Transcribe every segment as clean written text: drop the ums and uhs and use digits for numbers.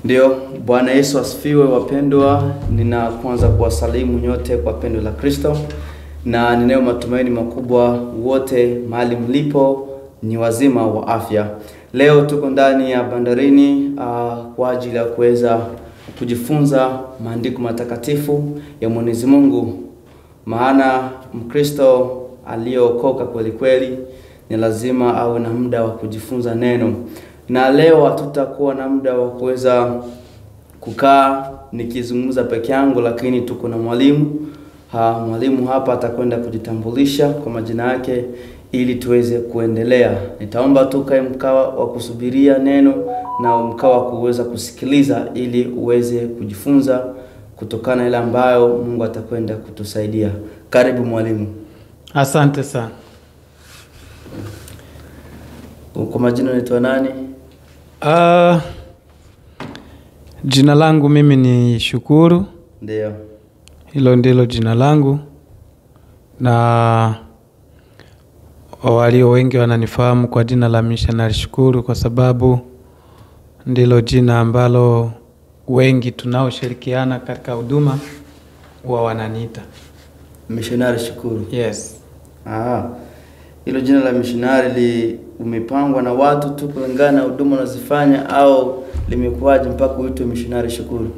Ndio, Bwana Yesu asifiwe wapendwa. Ninaanza kuwasalimu nyote kwa pendo la Kristo. Na ninayo matumaini makubwa wote mahali mlipo ni wazima wa afya. Leo tuko ndani ya bandarini kwa ajili ya kuweza kujifunza maandiko matakatifu ya Mwenyezi Mungu. Maana Mkristo aliyeokoka kweli kweli ni lazima awe na muda wa kujifunza neno. Na leo hatutakuwa na muda wa kuweza kukaa nikizungumza peke yangu, lakini tuko na mwalimu. Mwalimu hapa atakwenda kujitambulisha kwa majina yake ili tuweze kuendelea. Nitaomba tukae mkao wa kusubiria neno na mkao wa kuweza kusikiliza ili uweze kujifunza kutokana ile ambayo Mungu atakwenda kutusaidia. Karibu mwalimu. Asante sana. Kwa majina unaitwa nani? Jina langu mimi ni Shukuru. Ndio. Hilo ndilo jina langu. Na walio wengi wananifahamu kwa jina la Missionary Shukuru kwa sababu ndilo jina ambalo wengi tunaoshirikiana katika huduma huwa wananiita. Missionary Shukuru. Yes. Hilo jina la missionary umepangwa na watu tu kulingana na huduma unazifanya au limekuwaje mpaka uitwe Missionary Shukuru?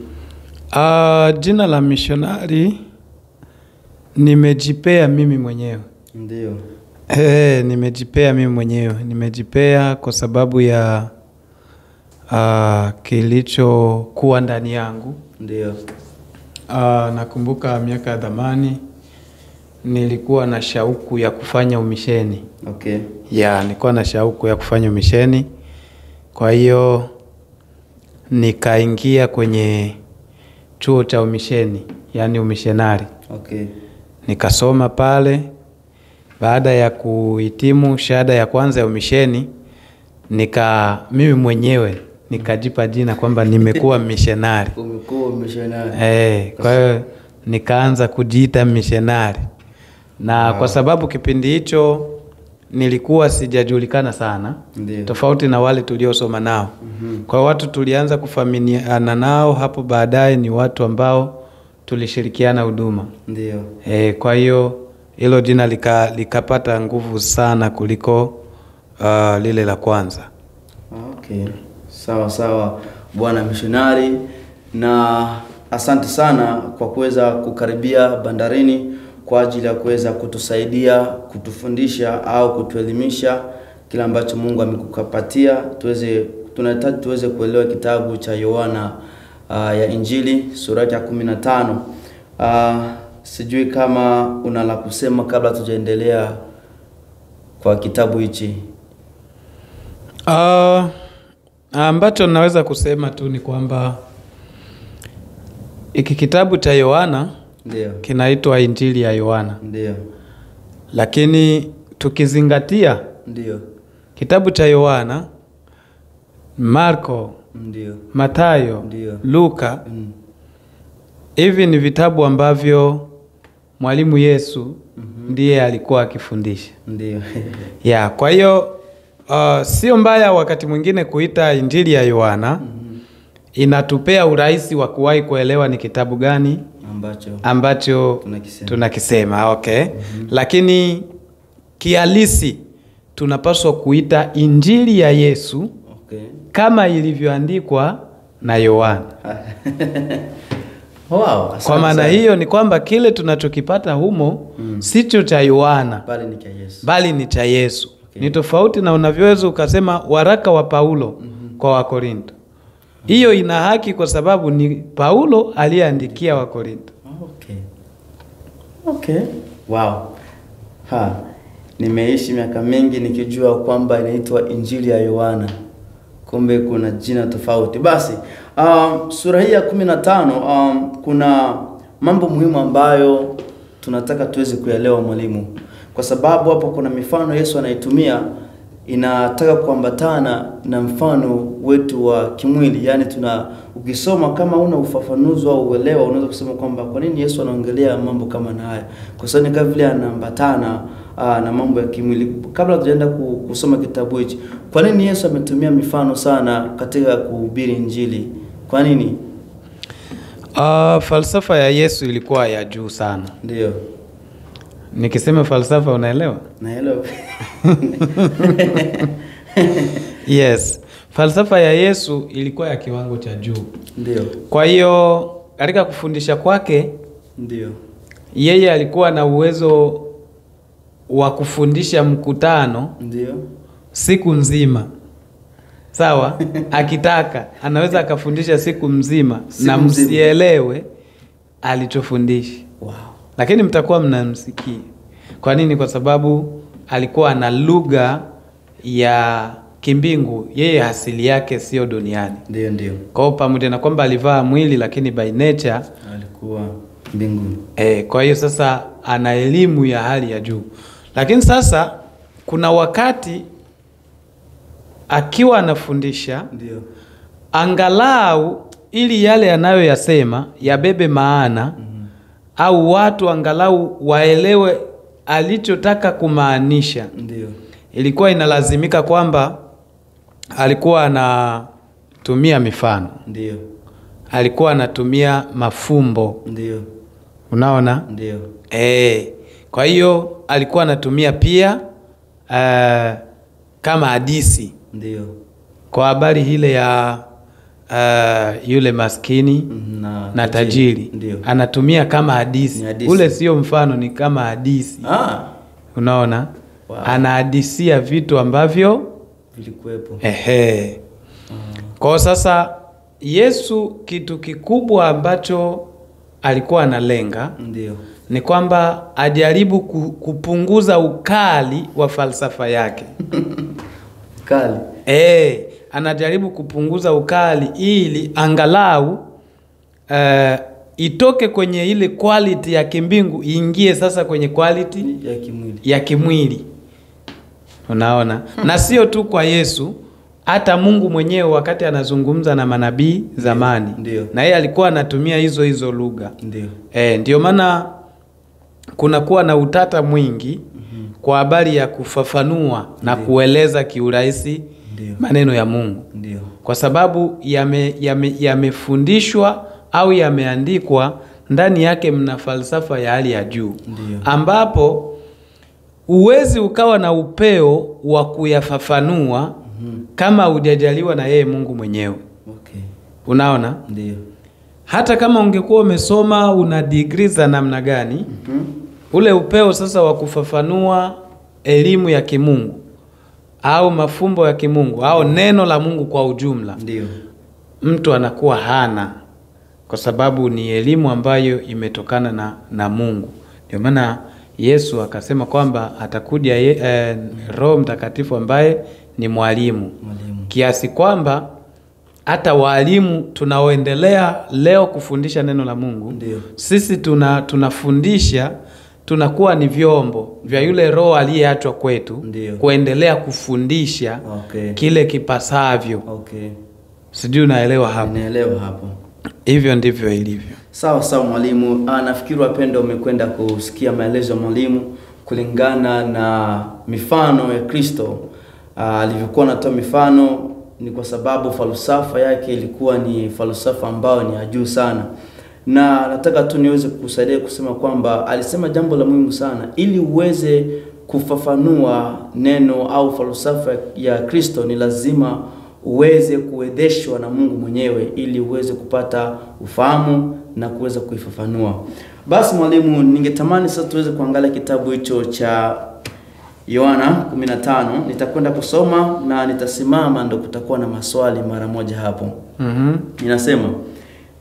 Jina la missionary nimejipea mimi mwenyewe. Ndio. Nimejipea mimi mwenyewe. Nimejipea kwa sababu ya kilicho kuwa ndani yangu. Ndio. Nakumbuka miaka ya zamani nilikuwa na shauku ya kufanya umisheni. Okay. Nilikuwa na shauku ya kufanya umisheni. Kwa hiyo nikaingia kwenye chuo cha umisheni, yani umishenari. Okay. Nikasoma pale. Baada ya kuhitimu shahada ya kwanza ya umisheni, mimi mwenyewe nikajipa jina kwamba nimekuwa missionary. Umekuwa missionary. Kwa hiyo nikaanza kujiita missionary. Na kwa sababu kipindi hicho nilikuwa sijajulikana sana. Ndiyo. Tofauti na wale tuliosoma nao. Kwa watu tulianza kufahamiana nao hapo baadaye ni watu ambao tulishirikiana huduma. Ndio. Kwa hiyo hilo jina likapata nguvu sana kuliko lile la kwanza. Okay. Sawa Bwana missionary, na asante sana kwa kuweza kukaribia bandarini kwa ajili ya kuweza kutusaidia, kutufundisha au kutuelimisha kila ambacho Mungu amekupatia. Tunahitaji tuweze kuelewa kitabu cha Yohana ya Injili sura ya 15. Sijui kama una la kusema kabla tujaendelea kwa kitabu hichi. Ambacho naweza kusema tu ni kwamba hiki kitabu cha Yohana ndio kinaitwa Injili ya Yohana. Ndio. Lakini tukizingatia ndio kitabu cha Yohana, Marko, ndio, Mathayo, ndio, Luka, hivi ni vitabu ambavyo Mwalimu Yesu ndiye alikuwa akifundisha. Ndio. Kwa hiyo sio mbaya wakati mwingine kuita Injili ya Yohana. Inatupea urahisi wa kuwahi kuelewa ni kitabu gani ambacho tunakisema. Okay. Lakini kihalisi tunapaswa kuita Injili ya Yesu. Okay. Kama ilivyoandikwa na Yohana. Wow, kwa maana hiyo ni kwamba kile tunachokipata humo sicho cha Yohana, bali ni cha Yesu. Okay. Ni tofauti na unavyoweza ukasema waraka wa Paulo kwa Wakorinto. Hiyo ina haki kwa sababu ni Paulo aliyeandikia Wakorinto. Okay. Wow. Nimeishi miaka mingi nikijua kwamba inaitwa Injili ya Yohana. Kumbe kuna jina tofauti. Basi, sura hii ya 15 kuna mambo muhimu ambayo tunataka tuweze kuelewa mwalimu. Kwa sababu hapo kuna mifano Yesu anaitumia inataka kuambatana na mfano wetu wa kimwili. Yani ukisoma kama una ufafanuzi au uelewa unaweza kusema kwamba kwa nini Yesu anaongelea mambo kama haya. Kwa sababu ni kama vile anaambatana na mambo ya kimwili. Kabla tujaenda kusoma kitabu hichi, kwa nini Yesu ametumia mifano sana katika kuhubiri Injili Kwa nini? Falsafa ya Yesu ilikuwa ya juu sana. Ndio. Nikisema falsafa unaelewa? Naelewa. Yes. Falsafa ya Yesu ilikuwa ya kiwango cha juu. Ndio. Kwa hiyo katika kufundisha kwake, ndio, yeye alikuwa na uwezo wa kufundisha mkutano ndio siku nzima. Sawa? Akitaka anaweza akafundisha siku mzima na msielewe alichofundisha. Wow. Lakini mtakuwa mnamsikia. Kwa nini? Kwa sababu alikuwa na lugha ya kimbingu. Yeye asili yake sio duniani. Ndio. Kwa hiyo pamoja na kwamba alivaa mwili, lakini by nature alikuwa mbinguni. Kwa hiyo sasa ana elimu ya hali ya juu. Lakini sasa kuna wakati akiwa anafundisha, ndio, angalau ili yale anayoyasema yabebe maana, au watu angalau waelewe alichotaka kumaanisha. Ndio. Ilikuwa inalazimika kwamba alikuwa anatumia mifano. Ndio. Alikuwa anatumia mafumbo. Ndio. Unaona? Ndio. Kwa hiyo alikuwa anatumia pia kama hadithi. Ndio. Kwa habari ile ya yule maskini na tajiri. Ndio. Anatumia kama hadithi. Ule sio mfano, ni kama hadithi. Unaona? Wow. Anahadisia vitu ambavyo vilikuwepo. Kwa sasa Yesu kitu kikubwa ambacho alikuwa analenga, ndio, ni kwamba ajaribu kupunguza ukali wa falsafa yake. Kali. Anajaribu kupunguza ukali ili angalau itoke kwenye ile quality ya kimbingu iingie sasa kwenye quality ya kimwili. Unaona? Na sio tu kwa Yesu, hata Mungu mwenyewe wakati anazungumza na manabii zamani, na yeye alikuwa anatumia hizo lugha. Ndio maana kuna kuwa na utata mwingi kwa habari ya kufafanua na kueleza kiurahisi maneno ya Mungu. Kwa sababu yamefundishwa au yameandikwa ndani yake mna falsafa ya hali ya juu, ambapo uwezi ukawa na upeo wa kuyafafanua kama hujajaliwa na yeye Mungu mwenyewe. Unaona? Ndio. Hata kama ungekuwa umesoma una degree za namna gani, ule upeo sasa wa kufafanua elimu ya kimungu au mafumbo ya kimungu au neno la Mungu kwa ujumla, ndio, mtu anakuwa hana, kwa sababu ni elimu ambayo imetokana na Mungu. Ndio maana Yesu akasema kwamba atakuja Roho Mtakatifu ambaye ni mwalimu. Kiasi kwamba hata walimu tunaoendelea leo kufundisha neno la Mungu, sisi tunafundisha, tunakuwa ni vyombo vya yule Roho aliyeachwa kwetu kuendelea kufundisha kile kipasavyo. Sijui unaelewa hapo? Naelewa hapo. Hivyo ndivyo ilivyo. Sawa mwalimu. Nafikiri wapendwa umekwenda kusikia maelezo ya mwalimu kulingana na mifano ya Kristo. Alivyokuwa anatoa mifano ni kwa sababu falsafa yake ilikuwa ni falsafa ambayo ni ya juu sana. Na nataka tu niweze kukusaidia kusema kwamba alisema jambo la muhimu sana, ili uweze kufafanua neno au falsafa ya Kristo ni lazima uweze kuwezeshwa na Mungu mwenyewe ili uweze kupata ufahamu na kuweza kuifafanua. Basi mwalimu, ningetamani sasa tuweze kuangalia kitabu hicho cha Yohana 15. Nitakwenda kusoma na nitasimama, ndo kutakuwa na maswali mara moja hapo. Inasema,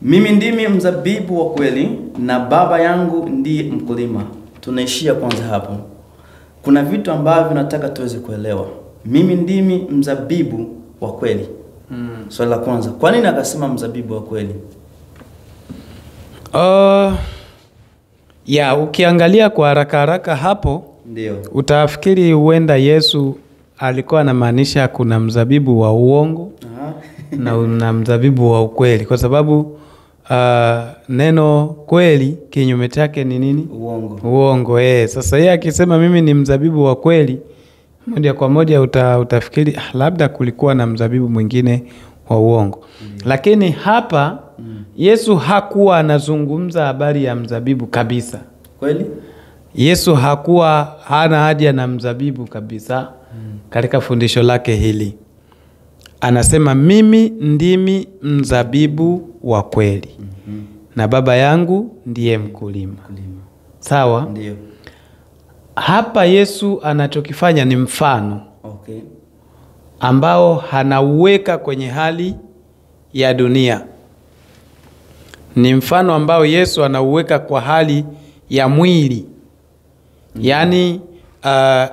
mimi ndimi mzabibu wa kweli na Baba yangu ndiye mkulima. Tunaishia kwanza hapo. Kuna vitu ambavyo nataka tuweze kuelewa. Mimi ndimi mzabibu wa kweli. Swali la kwanza, kwa nini akasema mzabibu wa kweli? Ukiangalia kwa haraka hapo, ndio utafikiri huenda Yesu alikuwa anamaanisha kuna mzabibu wa uongo na mzabibu wa ukweli, kwa sababu neno kweli kinyume chake ni nini? Uongo. Sasa yeye akisema mimi ni mzabibu wa kweli, moja kwa moja utafikiri labda kulikuwa na mzabibu mwingine wa uongo. Lakini hapa Yesu hakuwa anazungumza habari ya mzabibu kabisa. Kweli? Yesu hakuwa hana haja na mzabibu kabisa katika fundisho lake hili. Anasema mimi ndimi mzabibu wa kweli. Na Baba yangu ndiye mkulima. Sawa? Ndio. Hapa Yesu anachokifanya ni mfano. Okay. Ambao hanauweka kwenye hali ya dunia. Ni mfano ambao Yesu anauweka kwa hali ya mwili. Yaani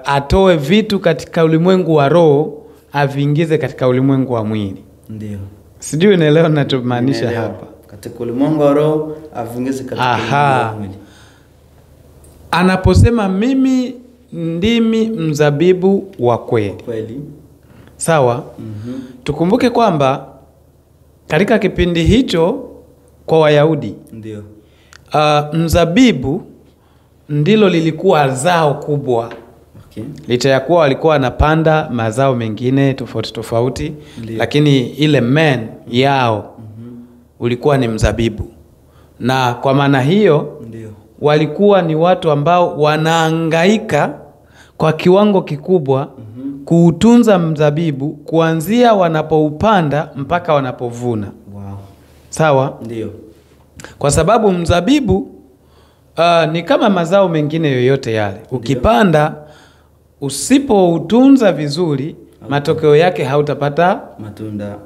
atoe vitu katika ulimwengu wa roho aviingize katika ulimwengu wa mwili. Ndio. Sijui unaelewa ninachomaanisha hapa. Katika ulimwengu wa roho aviingize katika ulimwengu wa mwili. Anaposema mimi ndimi mzabibu wa kweli. Sawa? Tukumbuke kwamba katika kipindi hicho kwa Wayahudi, ndio, mzabibu ndilo lilikuwa zao kubwa. Okay. Licha ya kuwa walikuwa wanapanda mazao mengine tofauti, lakini ile main yao ulikuwa ni mzabibu. Na kwa maana hiyo walikuwa ni watu ambao wanahangaika kwa kiwango kikubwa kuutunza mzabibu kuanzia wanapoupanda mpaka wanapovuna. Wow. Sawa? Ndio. Kwa sababu mzabibu ni kama mazao mengine yoyote yale. Ukipanda usipoutunza vizuri, matokeo yake hautapata matunda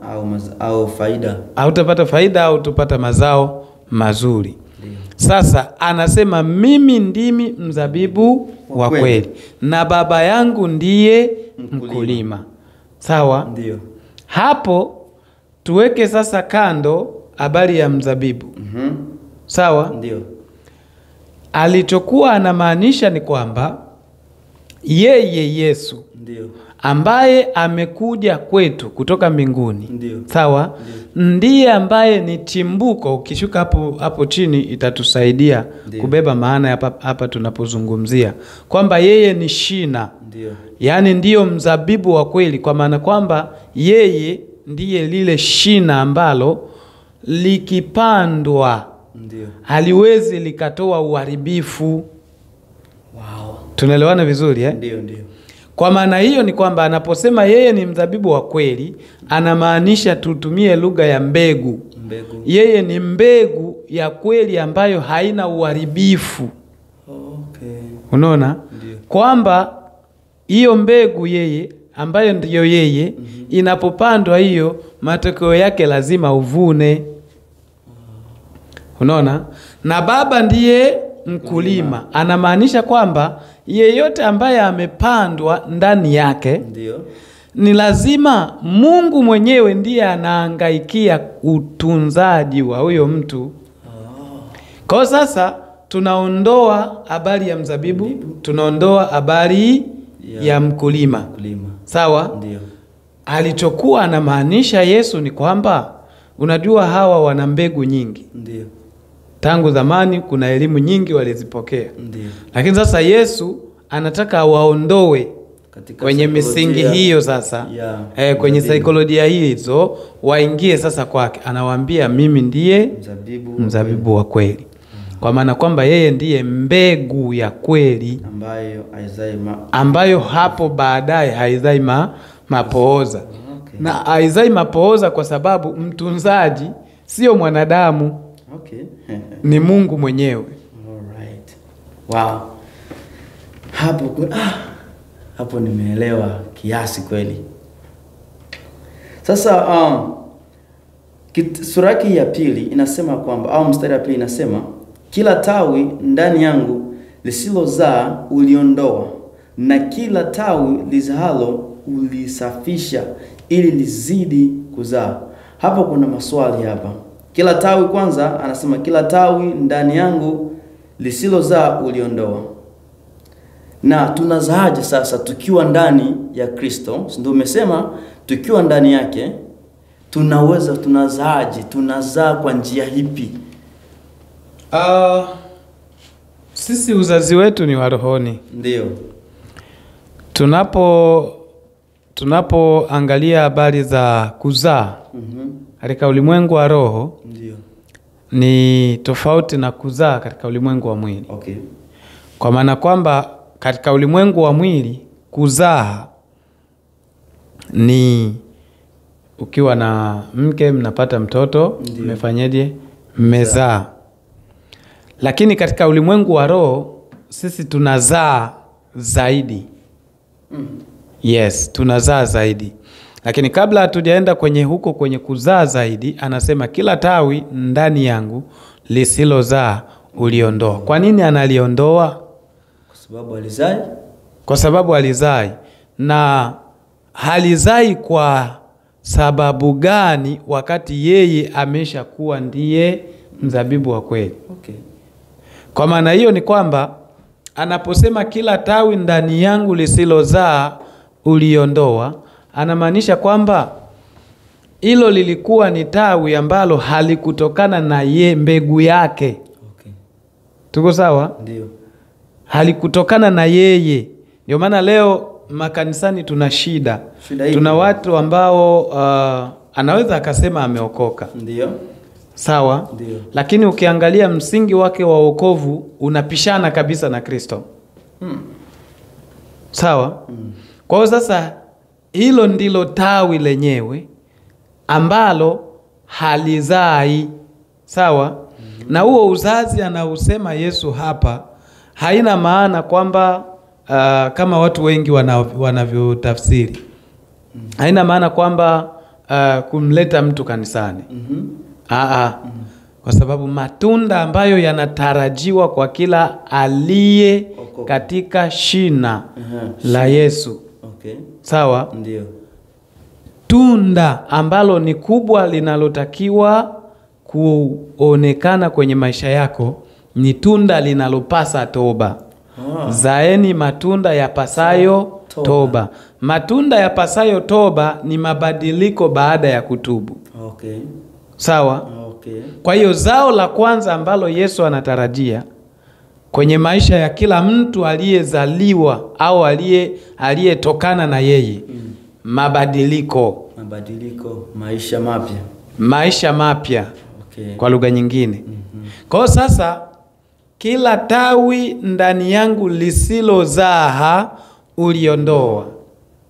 au faida. Hautapata faida au utapata mazao mazuri. Sasa anasema mimi ndimi mzabibu wa kweli na Baba yangu ndiye mkulima. Sawa? Ndio. Hapo tuweke sasa kando habari ya mzabibu. Sawa? Ndio. Alichokuwa anamaanisha ni kwamba yeye Yesu ambaye amekuja kwetu kutoka mbinguni. Sawa? Ndiye ambaye ni chimbuko. Ukishuka hapo chini itatusaidia kubeba maana hapa tunapozungumzia kwamba yeye ni shina. Yaani ndiyo mzabibu wa kweli, kwa maana kwamba yeye ndiye lile shina ambalo likipandwa haliwezi likatoa uharibifu. Wow. Tunaelewana vizuri eh? Ndio. Kwa maana hiyo ni kwamba anaposema yeye ni mzabibu wa kweli, anamaanisha tutumie lugha ya mbegu. Yeye ni mbegu ya kweli ambayo haina uharibifu. Okay. Unaona? Kwamba hiyo mbegu yeye ambayo ndiyo yeye inapopandwa hiyo matokeo yake lazima uvune. Unaona? Na Baba ndiye mkulima. Anamaanisha kwamba yeyote ambaye amepandwa ndani yake ni lazima Mungu mwenyewe ndiye anahangaikia utunzaji wa huyo mtu. Kwa sasa tunaondoa habari ya mzabibu, tunaondoa habari ya mkulima. Sawa? Ndio. Alichokuwa anamaanisha Yesu ni kwamba unajua hawa wana mbegu nyingi. Ndio. Tangu zamani kuna elimu nyingi walizipokea. Ndio. Lakini sasa Yesu anataka waondoe kwenye misingi hiyo sasa. Kwenye saikolojia hizo waingie sasa kwake. Anawaambia mimi ndiye mzabibu wa kweli. Kwa maana kwamba yeye ndiye mbegu ya kweli ambayo hapo baadaye haizai mapooza. Okay. Na haizai mapooza kwa sababu mtunzaji sio mwanadamu. Okay. Ni Mungu mwenyewe. Alright. Wow. Hapo nimeelewa kiasi kweli. Sasa sura ya pili inasema kwamba au mstari wa pili inasema kila tawi ndani yangu lisilozaa uliondoa, na kila tawi lizalo ulisafisha ili lizidi kuzaa. Hapo kuna maswali hapa. Kila tawi, kwanza anasema kila tawi ndani yangu lisilozaa uliondoa. Na tunazaaje sasa tukiwa ndani ya Kristo? Ndio umesema tukiwa ndani yake tunazaaje? Tunazaa kwa njia ipi? Sisi uzazi wetu ni wa rohoni. Ndio. tunapoangalia habari za kuzaa katika ulimwengu wa roho, ndio, ni tofauti na kuzaa katika ulimwengu wa mwili. Okay. Kwa maana kwamba katika ulimwengu wa mwili kuzaa ni ukiwa na mke mnapata mtoto, mmefanyaje? Mmezaa. Lakini katika ulimwengu wa roho sisi tunazaa zaidi. Yes, tunazaa zaidi. Lakini kabla hatujaenda kwenye kuzaa zaidi, anasema kila tawi ndani yangu lisilozaa uliondoa. Kwa nini analiondoa? Kwa sababu alizai. Kwa sababu alizai. Na halizai kwa sababu gani wakati yeye amesha kuwa ndiye mzabibu wa kweli? Okay. Kwa maana hiyo ni kwamba anaposema kila tawi ndani yangu lisilozaa uliondoa, anamaanisha kwamba hilo lilikuwa ni tawi ambalo halikutokana na mbegu yake. Okay. Tuko sawa? Ndio. Halikutokana na yeye. Ndio maana leo makanisani tuna shida. Tuna watu ambao anaweza akasema ameokoka. Ndio. Sawa? Ndio. Lakini ukiangalia msingi wake wa wokovu unapishana kabisa na Kristo. Sawa? Kwa hiyo sasa hilo ndilo tawi lenyewe ambalo halizai. Sawa? Na huo uzazi anausema Yesu hapa haina maana kwamba kama watu wengi wanavyotafsiri. Haina maana kwamba kumleta mtu kanisani. Kwa sababu matunda ambayo yanatarajiwa kwa kila aliye katika shina la Yesu. Okay. Sawa? Ndio. Tunda ambalo ni kubwa linalotakiwa kuonekana kwenye maisha yako ni tunda linalopasa toba. Zaeni matunda yapasayo toba. Matunda yapasayo toba ni mabadiliko baada ya kutubu. Okay. Sawa? Okay. Kwa hiyo zao la kwanza ambalo Yesu anatarajia kwenye maisha ya kila mtu aliyezaliwa au aliyetokana na yeye, mabadiliko, maisha mapya. Maisha mapya. Okay. Kwa lugha nyingine. Kwa hiyo sasa kila tawi ndani yangu lisilozaa uliondoa.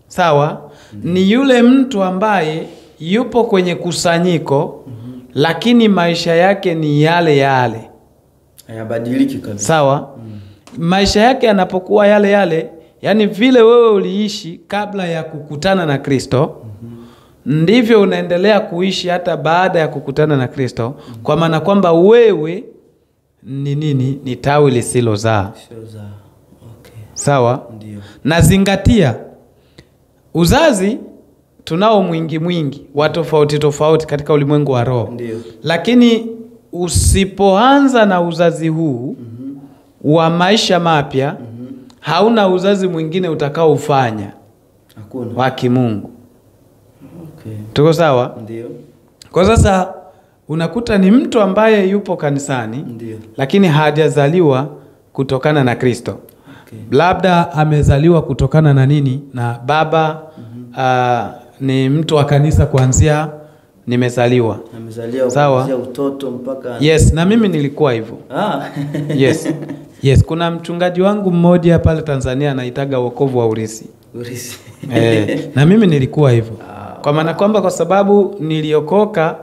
Sawa? Ni yule mtu ambaye yupo kwenye kusanyiko lakini maisha yake ni yale yale. Hayabadiliki kabisa. Sawa? Maisha yake yanapokuwa yale yale, yani vile wewe uliishi kabla ya kukutana na Kristo, ndivyo unaendelea kuishi hata baada ya kukutana na Kristo. Kwa maana kwamba wewe ni nini? Ni tawi lisilozaa. Okay. Sawa? Ndio. Na zingatia, uzazi tunao mwingi wa tofauti katika ulimwengu wa roho. Ndio. Lakini usipoanza na uzazi huu wa maisha mapya, hauna uzazi mwingine utakao ufanya. Hakuna. Wa kimungu. Okay. Tuko sawa? Ndio. Kwa sasa unakuta ni mtu ambaye yupo kanisani. Ndio. Lakini hajazaliwa kutokana na Kristo. Okay. Labda amezaliwa kutokana na nini? Na baba ni mtu wa kanisa kuanzia nimezaliwa. Amezaliwa kuanzia utoto mpaka. Yes, na mimi nilikuwa hivyo. Yes. Yes, kuna mchungaji wangu mmoja pale Tanzania anaitaga wokovu wa urisi. Na mimi nilikuwa hivyo. Kwa maana kwamba kwa sababu niliokoka,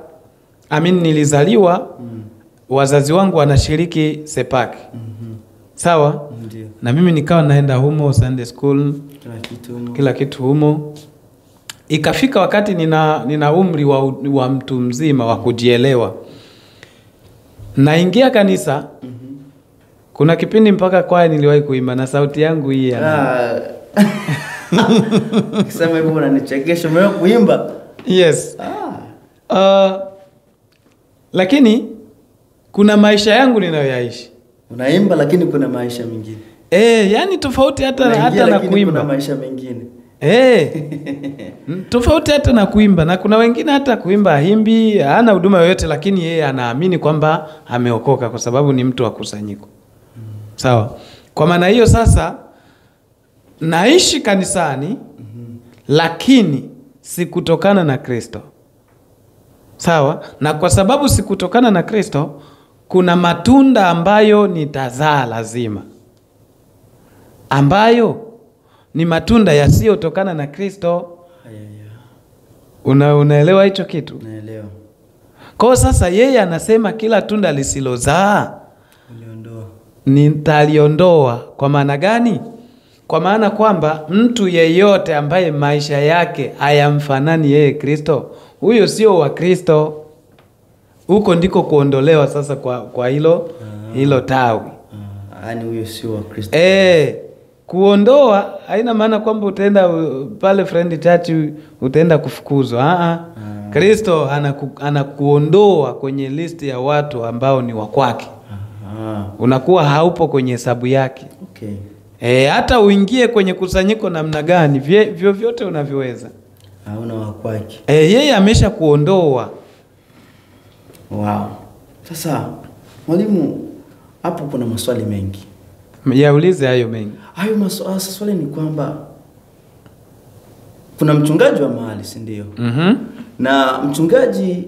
nilizaliwa, wazazi wangu wanashiriki sepaki. Sawa? Ndiyo. Na mimi nikawa naenda humo Sunday school, kila kitu humo. Ikafika wakati nina umri wa mtu mzima wa kujielewa. Naingia kanisa. Kuna kipindi mpaka kwaya niliwahi kuimba na sauti yangu hii. Kisema hivyo unanichekesha, mimi kuimba. Yes. Lakini kuna maisha yangu ninayoyaishi. Unaimba lakini kuna maisha mengine. Yani tofauti hata na kuimba. Kuna maisha mengine. Tofauti hata na kuimba. Na kuna wengine hata kuimba haimbi, hana huduma yoyote, lakini yeye anaamini kwamba ameokoka kwa sababu ni mtu wa kusanyiko. Sawa? Kwa maana hiyo sasa naishi kanisani, lakini si kutokana na Kristo. Sawa? Na kwa sababu si kutokana na Kristo, kuna matunda ambayo nitazaa lazima, ambayo ni matunda yasiyotokana na Kristo. Unaelewa hicho kitu? Naelewa. Kwa sasa yeye anasema kila tunda lisilozaa nitaliondoa. Kwa maana gani? Kwa maana kwamba mtu yeyote ambaye maisha yake hayamfanani yeye Kristo, huyo sio wa Kristo. Huko ndiko kuondolewa sasa kwa hilo tawi. Yaani huyo sio wa Kristo. Kuondoa haina maana kwamba utaenda pale Friend Church utaenda kufukuzwa. Kristo anakuondoa kwenye listi ya watu ambao ni wa kwake. Unakuwa haupo kwenye hesabu yake. Okay. Hata uingie kwenye kusanyiko namna gani, vyovyote unavyoweza, hauna wa kwake. Yeye amesha kuondoa. Wow. Sasa mwalimu, hapo kuna maswali mengi. Yaulize hayo mengi. Hayo maswali ni kwamba kuna mchungaji wa mahali, si ndio? Na mchungaji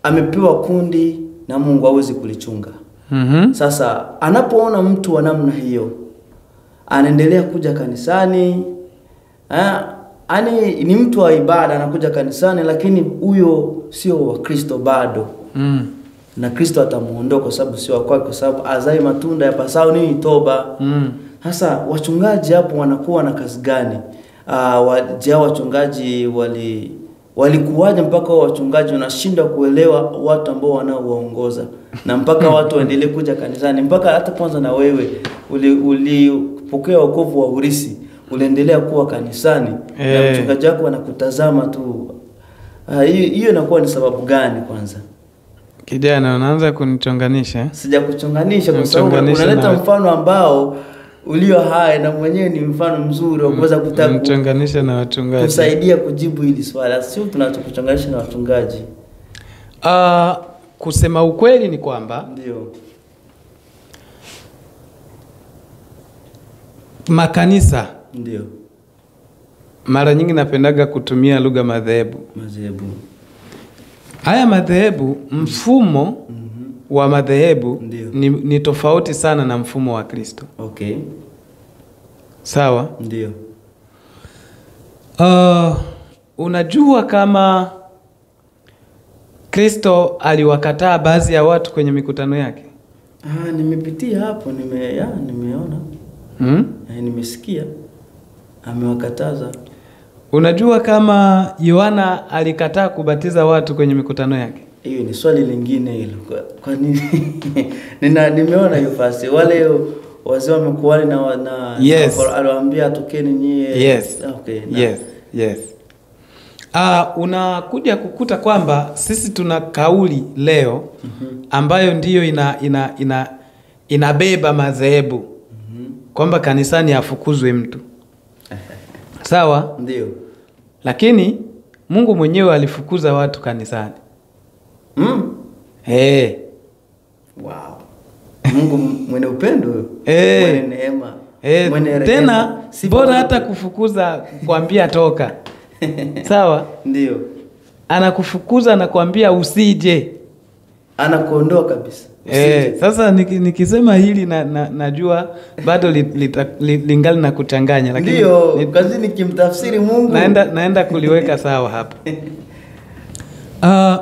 amepewa kundi na Mungu hawezi kulichunga. Sasa anapoona mtu wa namna hiyo anaendelea kuja kanisani, ani ni mtu wa ibada, anakuja kanisani, lakini huyo sio wa Kristo bado. Na Kristo atamuondoa kwa sababu sio wa kwake, kwa sababu azai matunda ya pasao nini? Toba. Sasa wachungaji hapo wanakuwa na kazi gani? Wachungaji walikuwaje mpaka wachungaji wanashindwa kuelewa watu ambao wanaowaongoza, na mpaka watu waendelee kuja kanisani, mpaka hata kwanza na wewe ulipokea wokovu wa urisi, uliendelea kuwa kanisani, na mchungaji wako anakutazama tu. Hiyo inakuwa ni sababu gani kwanza? Kijana, unaanza kunichonganisha. Sijakuchonganisha, kwa sababu unaleta mfano ambao ulio hai na mwenyewe ni mfano mzuri wa kuweza kuchonganisha na wachungaji. Kusaidia kujibu hili swali. Sio tunachokuchonganisha na wachungaji. Kusema ukweli ni kwamba ndio makanisa ndio mara nyingi napendaga kutumia lugha madhehebu. Haya madhehebu, mfumo wa madhehebu ni tofauti sana na mfumo wa Kristo. Okay. Sawa? Ndio. Unajua kama Kristo aliwakataa baadhi ya watu kwenye mikutano yake? Nimepitia hapo, nimeona. Nimesikia amewakataza. Unajua kama Yohana alikataa kubatiza watu kwenye mikutano yake? Hiyo ni swali lingine hilo. Kwa nini? Nimeona hiyo fasi. Wale wazee wamekuwa na yes. Aliwaambia tokeni nyie. Yes. Okay. Yes. Unakuja kukuta kwamba sisi tuna kauli leo ambayo ndiyo inabeba madhehebu. Kwamba kanisani afukuzwe mtu. Sawa? Ndio. Lakini Mungu mwenyewe alifukuza watu kanisani. Wow. Mungu mwenye upendo, mwenye neema, mwenye rehema. Tena bora hata kufukuza kuambia toka. Sawa? Ndio. Anakufukuza na kuambia usije. Anakuondoa kabisa. Sasa nikisema hili najua bado lingali na kuchanganya, lakini ndio kazi nikimtafsiri Mungu naenda kuliweka sawa hapa.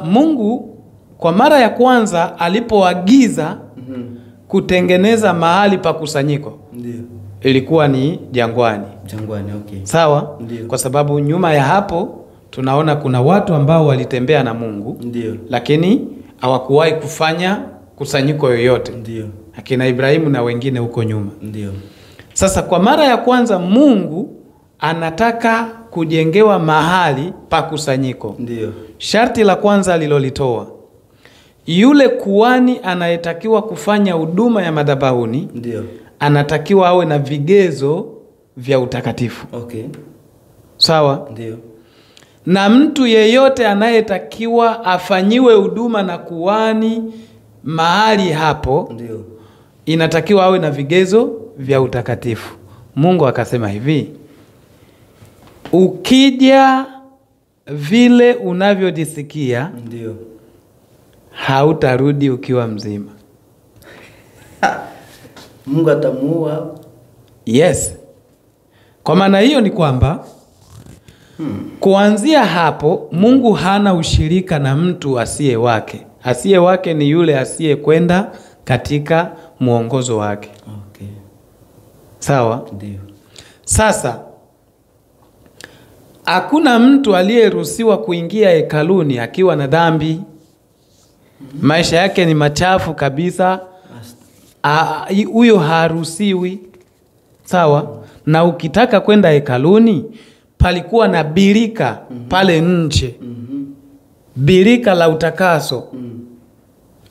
Mungu kwa mara ya kwanza alipoagiza kutengeneza mahali pa kusanyiko, ndio ilikuwa ni jangwani. Okay. Sawa? Ndiyo. Kwa sababu nyuma ya hapo tunaona kuna watu ambao walitembea na Mungu. Ndio. Lakini hawakuwahi kufanya kusanyiko yoyote. Ndio. Akina Ibrahimu na wengine huko nyuma. Ndio. Sasa kwa mara ya kwanza Mungu anataka kujengewa mahali pa kusanyiko. Ndio. Sharti la kwanza alilolitoa, yule kuhani anayetakiwa kufanya huduma ya madhabahuni, ndio, anatakiwa awe na vigezo vya utakatifu. Okay. Sawa? Ndio. Na mtu yeyote anayetakiwa afanyiwe huduma na kuhani mahali hapo, ndio, inatakiwa awe na vigezo vya utakatifu. Mungu akasema hivi, ukija vile unavyojisikia, ndio, hautarudi ukiwa mzima. Mungu atamuua. Yes. Kwa maana hiyo ni kwamba kuanzia hapo Mungu hana ushirika na mtu asiye wake. Asiye wake ni yule asiye kwenda katika mwongozo wake. Okay. Sawa? Ndio. Sasa hakuna mtu aliyeruhusiwa kuingia hekaluni akiwa na dhambi. Maisha yake ni machafu kabisa. Huyo haruhusiwi. Sawa? Na ukitaka kwenda hekaluni, palikuwa na birika pale nje. Birika la utakaso.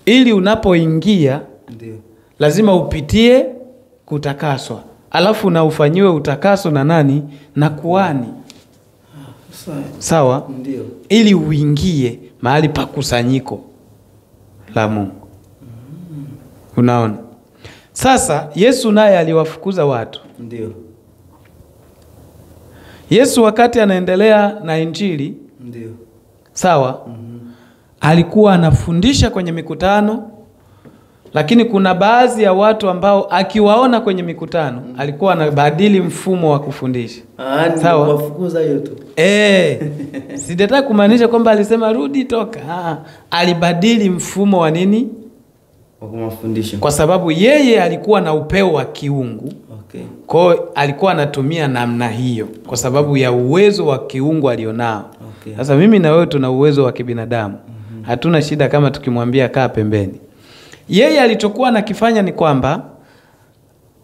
Ili unapoingia, ndio, lazima upitie kutakaswa. Alafu na ufanyiwe utakaso na nani? Na kuhani. Sawa? Ndio. Ili uingie mahali pa kusanyiko la Mungu. Unaona? Sasa Yesu naye aliwafukuza watu. Ndio. Yesu wakati anaendelea na injili, ndio, sawa, alikuwa anafundisha kwenye mikutano, lakini kuna baadhi ya watu ambao akiwaona kwenye mikutano alikuwa anabadili mfumo wa kufundisha. Sawa, wafukuza hiyo tu. Sitataka kumaanisha kwamba alisema rudi toka. Alibadili mfumo wa nini? Wa kumfundisha. Kwa sababu yeye alikuwa na upeo wa kiungu. Okay. Kwa hiyo alikuwa anatumia namna hiyo kwa sababu ya uwezo wa kiungu alionao. Okay. Sasa mimi na wewe tuna uwezo wa kibinadamu. Hatuna shida kama tukimwambia kaa pembeni. Yeye alichokuwa anakifanya ni kwamba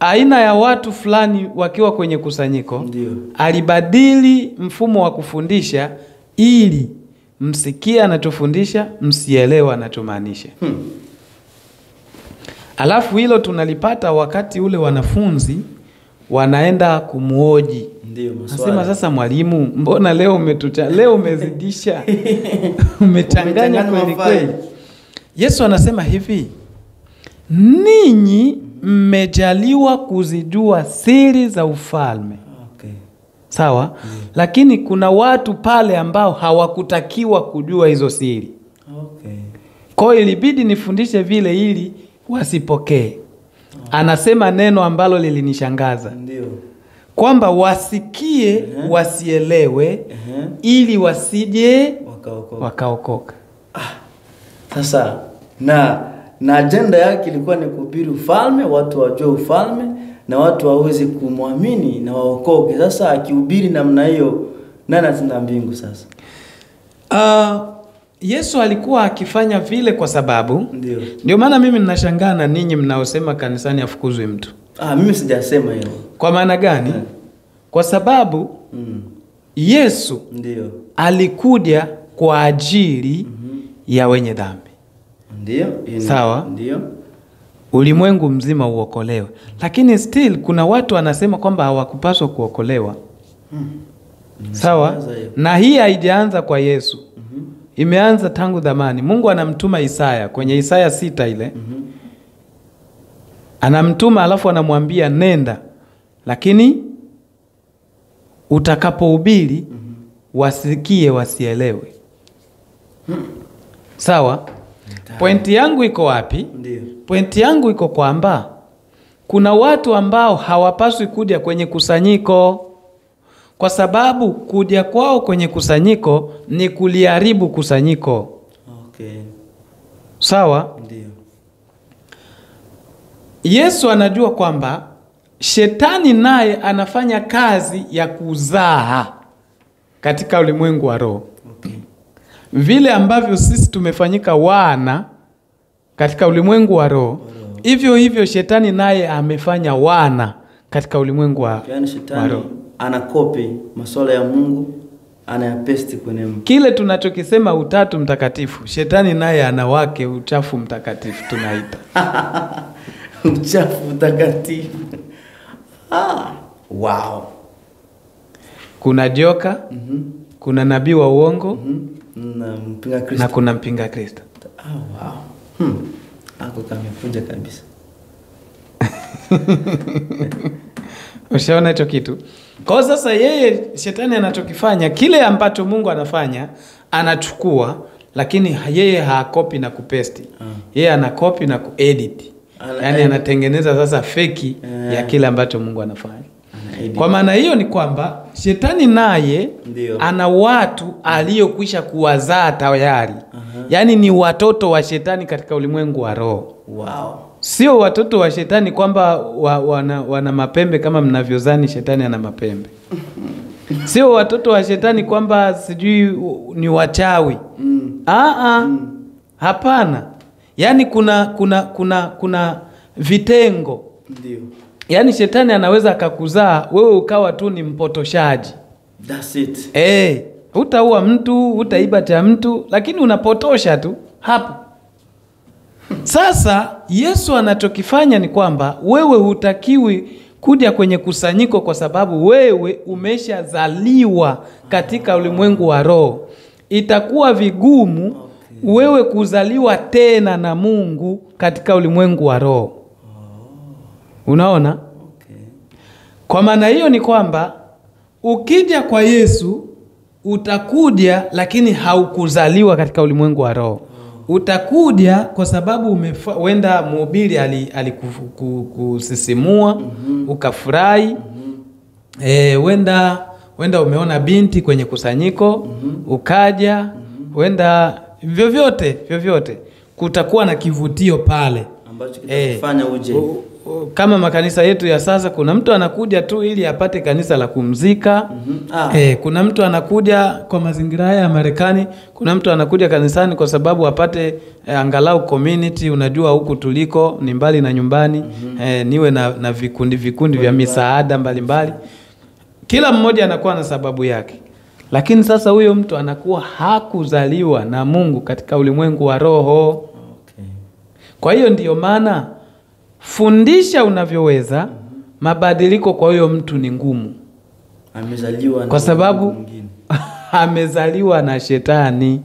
aina ya watu fulani wakiwa kwenye kusanyiko, ndio, alibadili mfumo wa kufundisha ili msikie anachofundisha, msielewe anachomaanisha. Alafu hilo tunalipata wakati ule wanafunzi wanaenda kumuoji. Ndio, maswali. Nasema sasa mwalimu, mbona leo umezidisha? Umechanganya kweli kweli. Yesu anasema hivi, ninyi mmejaliwa kuzijua siri za ufalme. Okay. Sawa? Lakini kuna watu pale ambao hawakutakiwa kujua hizo siri. Okay. Kwa hiyo ilibidi nifundishe vile ili wasipokee. Anasema neno ambalo lilinishangaza. Ndio. Kwamba wasikie, wasielewe, ili wasije wakaokoka. Sasa na agenda yake ilikuwa ni kuhubiri ufalme, watu wajue ufalme na watu waweze kumwamini na waokoke. Sasa akihubiri namna hiyo, nani atenda mbingu sasa? Yesu alikuwa akifanya vile kwa sababu ndio maana mimi ninashangaa na ninyi mnaosema kanisani afukuzwe mtu. Mimi sijasema hilo. Kwa maana gani? Kwa sababu Yesu alikuja kwa ajili ya wenye dhambi. Ndio. Sawa? Ndio. Ulimwengu mzima uokolewe. Lakini still kuna watu wanasema kwamba hawakupaswa kuokolewa. Sawa? Na hii haijaanza kwa Yesu. Imeanza tangu zamani. Mungu anamtuma Isaya kwenye Isaya 6 ile. Anamtuma alafu anamwambia nenda. Lakini utakapohubiri wasikie wasielewe. Sawa? Pointi yangu iko wapi? Pointi yangu iko kwamba kuna watu ambao hawapaswi kuja kwenye kusanyiko. Kwa sababu kuja kwao kwenye kusanyiko ni kuliharibu kusanyiko. Okay. Sawa? Ndio. Yesu anajua kwamba shetani naye anafanya kazi ya kuzaa katika ulimwengu wa roho. Okay. Vile ambavyo sisi tumefanyika wana katika ulimwengu wa roho, hivyo hivyo shetani naye amefanya wana katika ulimwengu wa roho. Shetani anakopi masuala ya Mungu, anayapesti kwenye Mungu. Kile tunachokisema utatu mtakatifu, shetani naye ana wake uchafu mtakatifu tunaita. Uchafu mtakatifu. Wow. Kuna joka, kuna nabii wa uongo, na mpinga Kristo. Na kuna mpinga Kristo. Wow. Ako kamekunja kabisa. Ushaona hicho kitu? Kwa sasa yeye shetani anachokifanya kile ambacho Mungu anafanya, anachukua, lakini yeye haakopi na kupesti. Yeye anakopi na kuedit. Yaani anatengeneza sasa feki ya kile ambacho Mungu anafanya. Kwa maana hiyo ni kwamba shetani naye ana watu aliyokwisha kuwazaa tayari. Yaani ni watoto wa shetani katika ulimwengu wa roho. Wow. Sio watoto wa shetani kwamba wana mapembe kama mnavyozani shetani ana mapembe. Sio watoto wa shetani kwamba sijui ni wachawi. Hapana. Yaani kuna vitengo. Ndio. Yaani shetani anaweza akakuzaa wewe ukawa tu ni mpotoshaji. That's it. Hutaua mtu, hutaiba cha mtu, lakini unapotosha tu hapo. Sasa Yesu anachokifanya ni kwamba wewe hutakiwi kuja kwenye kusanyiko kwa sababu wewe umeshazaliwa katika ulimwengu wa roho. Itakuwa vigumu wewe kuzaliwa tena na Mungu katika ulimwengu wa roho. Unaona? Kwa maana hiyo ni kwamba ukija kwa Yesu utakuja lakini haukuzaliwa katika ulimwengu wa roho. Utakuja kwa sababu wenda mhubiri alikusisimua, ukafurahi. Wenda umeona binti kwenye kusanyiko, ukaja. Wenda vyovyote kutakuwa na kivutio pale ambacho kitakufanya uje. Kama makanisa yetu ya sasa, kuna mtu anakuja tu ili apate kanisa la kumzika. Kuna mtu anakuja kwa mazingira haya ya Marekani, kuna mtu anakuja kanisani kwa sababu apate angalau community. Unajua huku tuliko ni mbali na nyumbani. Niwe na vikundi vya misaada mbalimbali. Kila mmoja anakuwa na sababu yake. Lakini sasa huyo mtu anakuwa hakuzaliwa na Mungu katika ulimwengu wa roho. Kwa hiyo ndiyo maana fundisha unavyoweza, mabadiliko kwa huyo mtu ni ngumu. Amezaliwa kwa sababu amezaliwa na shetani.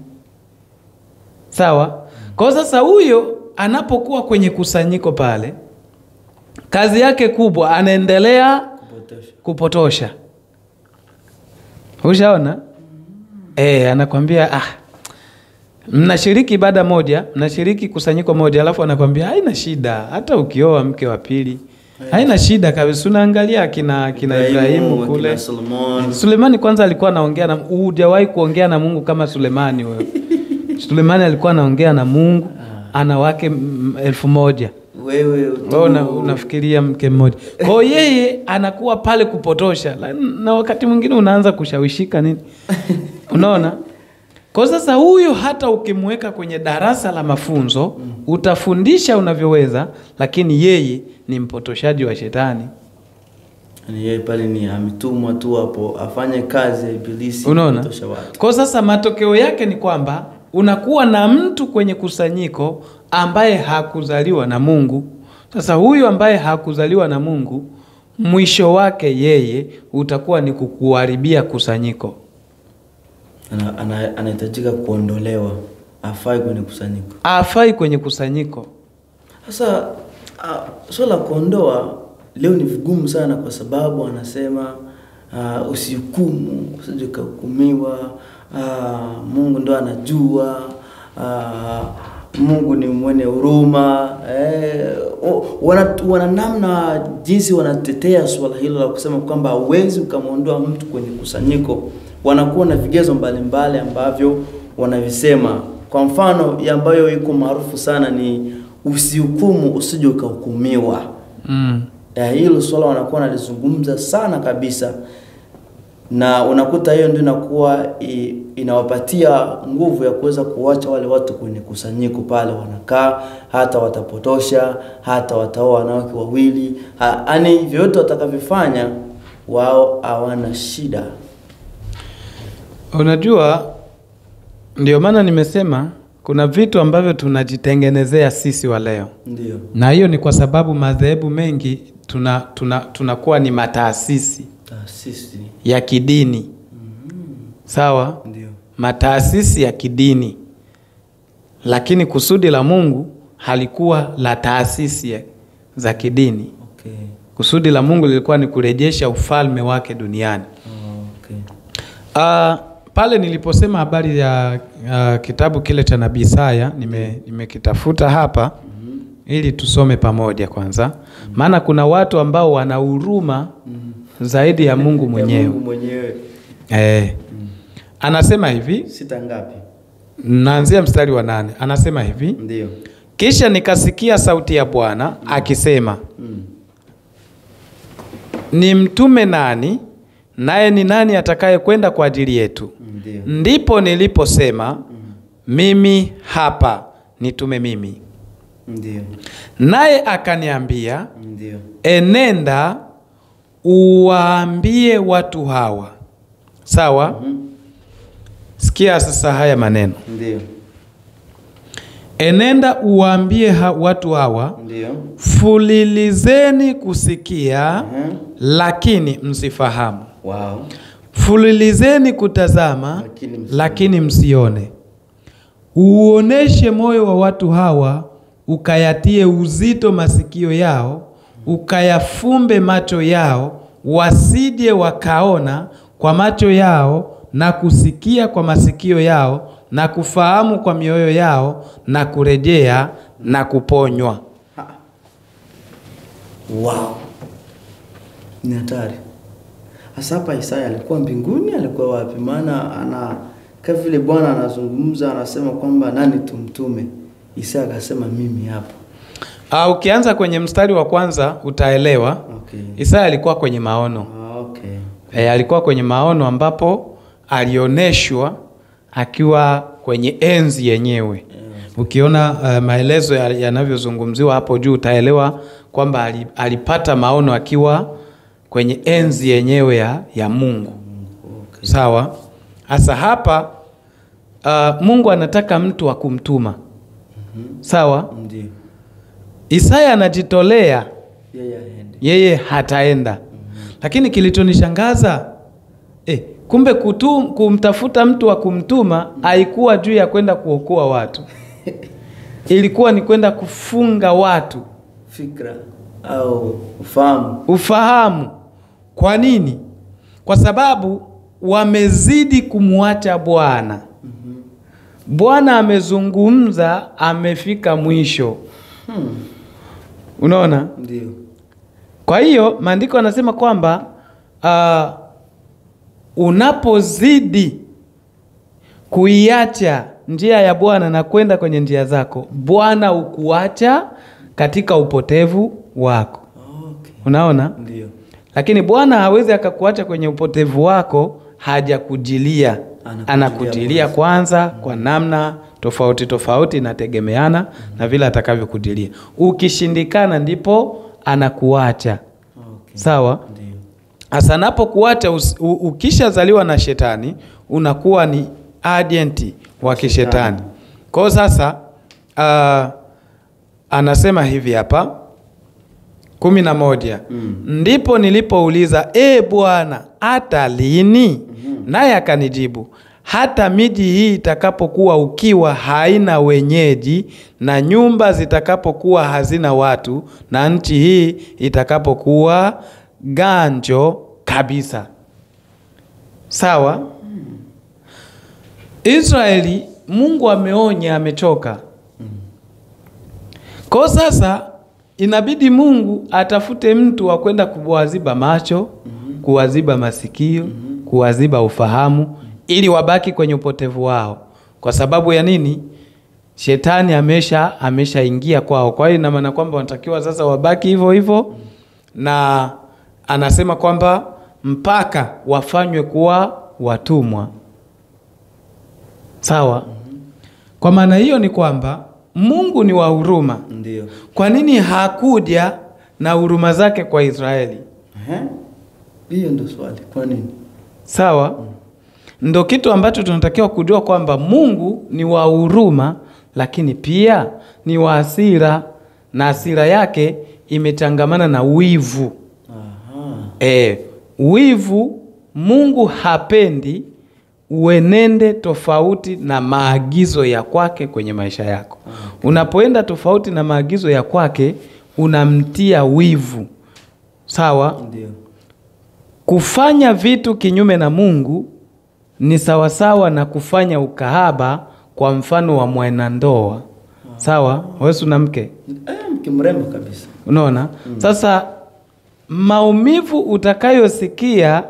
Sawa? Kwa sasa huyo anapokuwa kwenye kusanyiko pale, kazi yake kubwa anaendelea kupotosha. Ushaona? Anakuambia mnashiriki ibada moja, mnashiriki kusanyiko moja, alafu anakuambia haina shida hata ukioa mke wa pili. Haina shida kabisa. Unaangalia kina Ibrahimu kule. Sulemani kwanza alikuwa anaongea na hujawahi kuongea na Mungu kama Sulemani wewe. Sulemani alikuwa anaongea na Mungu, ana wake 1000. Wewe unafikiria mke mmoja. Kwa yeye anakuwa pale kupotosha, na wakati mwingine unaanza kushawishika nini? Unaona? Kwa sasa huyo hata ukimweka kwenye darasa la mafunzo, utafundisha unavyoweza, lakini yeye ni mpotoshaji wa shetani. Yeye pale ni ametumwa tu hapo afanye kazi ya ibilisi. Unaona? Kwa sasa matokeo yake ni kwamba unakuwa na mtu kwenye kusanyiko ambaye hakuzaliwa na Mungu. Sasa huyu ambaye hakuzaliwa na Mungu, mwisho wake yeye utakuwa ni kukuharibia kusanyiko. Anahitajika kuondolewa. Afai kwenye kusanyiko. Afai kwenye kusanyiko. Sasa swala kuondoa leo ni vigumu sana kwa sababu anasema usihukumu, usije kuhukumiwa. Mungu ndo anajua. Mungu ni mwenye huruma. Wana namna jinsi wanatetea swala hilo la kusema kwamba hauwezi ukamwondoa mtu kwenye kusanyiko. Wanakuwa na vigezo mbalimbali ambavyo wanavisema. Kwa mfano ambayo iko maarufu sana ni usihukumu usije ukahukumiwa. Hilo swala wanakuwa wanalizungumza sana kabisa. Na unakuta hiyo ndio inakuwa inawapatia nguvu ya kuweza kuacha wale watu kwenye kusanyiko pale wanakaa, hata watapotosha, hata wataoa wanawake wawili. Yaani vyote watakavyofanya wao hawana shida. Unajua, ndio maana nimesema kuna vitu ambavyo tunajitengenezea sisi wa leo. Ndio. Na hiyo ni kwa sababu madhehebu mengi tunakuwa ni mataasisi ya kidini. Sawa? Ndio. Mataasisi ya kidini. Lakini kusudi la Mungu halikuwa la taasisi za kidini. Kusudi la Mungu lilikuwa ni kurejesha ufalme wake duniani. Okay. Pale niliposema habari ya kitabu kile cha Nabii Isaya, nimekitafuta hapa ili tusome pamoja kwanza. Maana kuna watu ambao wana huruma zaidi ya Mungu mwenyewe. Mungu mwenyewe. Anasema hivi, sita ngapi? Naanzia mstari wa 8. Anasema hivi. Ndio. Kisha nikasikia sauti ya Bwana akisema, ni mtume nani, naye ni nani atakaye kwenda kwa ajili yetu? Ndio. Ndipo niliposema, mimi hapa, nitume mimi. Ndio. Naye akaniambia, Ndio. enenda uwaambie watu hawa. Sawa? Sikia sasa haya maneno. Ndio. Enenda uwaambie watu hawa, Ndio. fulilizeni kusikia, lakini msifahamu. Wow. Fulilizeni kutazama, lakini msione. Uoneshe moyo wa watu hawa, ukayatie uzito masikio yao, ukayafumbe macho yao, wasije wakaona kwa macho yao, na kusikia kwa masikio yao, na kufahamu kwa mioyo yao, na kurejea na kuponywa. Wow. Ni hatari. Hasa hapa Isaya alikuwa mbinguni, alikuwa wapi? Maana kama vile Bwana anazungumza, anasema kwamba nani tumtume. Isaya akasema mimi hapa. Ukianza kwenye mstari wa kwanza utaelewa. Okay. Isaya alikuwa kwenye maono. Okay. Alikuwa kwenye maono ambapo alioneshwa akiwa kwenye enzi yenyewe. Ukiona maelezo yanavyozungumziwa hapo juu utaelewa kwamba alipata maono akiwa kwenye enzi yenyewe ya Mungu. Okay. Sawa? Hasa hapa Mungu anataka mtu wa kumtuma. Sawa? Ndio. Isaya anajitolea. Yeye hataenda. Lakini kilichonishangaza kumbe kumtafuta mtu wa kumtuma haikuwa juu ya kwenda kuokoa watu. Ilikuwa ni kwenda kufunga watu fikra au ufahamu. Kwa nini? Kwa sababu wamezidi kumwacha Bwana. Bwana amezungumza, amefika mwisho. Unaona? Ndio. Kwa hiyo maandiko yanasema kwamba unapozidi kuiacha njia ya Bwana na kwenda kwenye njia zako, Bwana ukuacha katika upotevu wako. Okay. Unaona? Ndio. Lakini Bwana hawezi akakuacha kwenye upotevu wako hajakujilia. Anakujilia kwanza kwa namna tofauti inategemeana na vile atakavyokujilia. Ukishindikana ndipo anakuacha. Okay. Sawa? Ndio. Hasa anapokuacha ukishazaliwa na shetani unakuwa ni agenti wa kishetani. Kwa hiyo sasa anasema hivi hapa 11. Ndipo nilipouliza, Bwana, hata lini? Naye akanijibu, hata miji hii itakapokuwa ukiwa haina wenyeji, na nyumba zitakapokuwa hazina watu, na nchi hii itakapokuwa ganjo kabisa. Sawa? Israeli, Mungu ameonya, amechoka. Kwa sasa inabidi Mungu atafute mtu wa kwenda kuwaziba macho, kuwaziba masikio, kuwaziba ufahamu, ili wabaki kwenye upotevu wao. Kwa sababu ya nini? Shetani ameshaingia kwao. Kwa hiyo ina maana kwamba wanatakiwa sasa wabaki hivyo hivyo, na anasema kwamba mpaka wafanywe kuwa watumwa. Sawa? Kwa maana hiyo ni kwamba Mungu ni wa huruma. Ndio. Kwa nini hakuja na huruma zake kwa Israeli? Hiyo ndio swali. Kwa nini? Sawa? Ndio kitu ambacho tunatakiwa kujua kwamba Mungu ni wa huruma, lakini pia ni wa hasira, na hasira yake imechangamana na wivu. Wivu, Mungu hapendi uenende tofauti na maagizo ya kwake kwenye maisha yako. Unapoenda tofauti na maagizo ya kwake, unamtia wivu. Sawa? Ndio. Kufanya vitu kinyume na Mungu ni sawasawa na kufanya ukahaba, kwa mfano wa mwanandoa. Sawa? Wewe una mke? Mke mrembo kabisa. Unaona? Sasa maumivu utakayosikia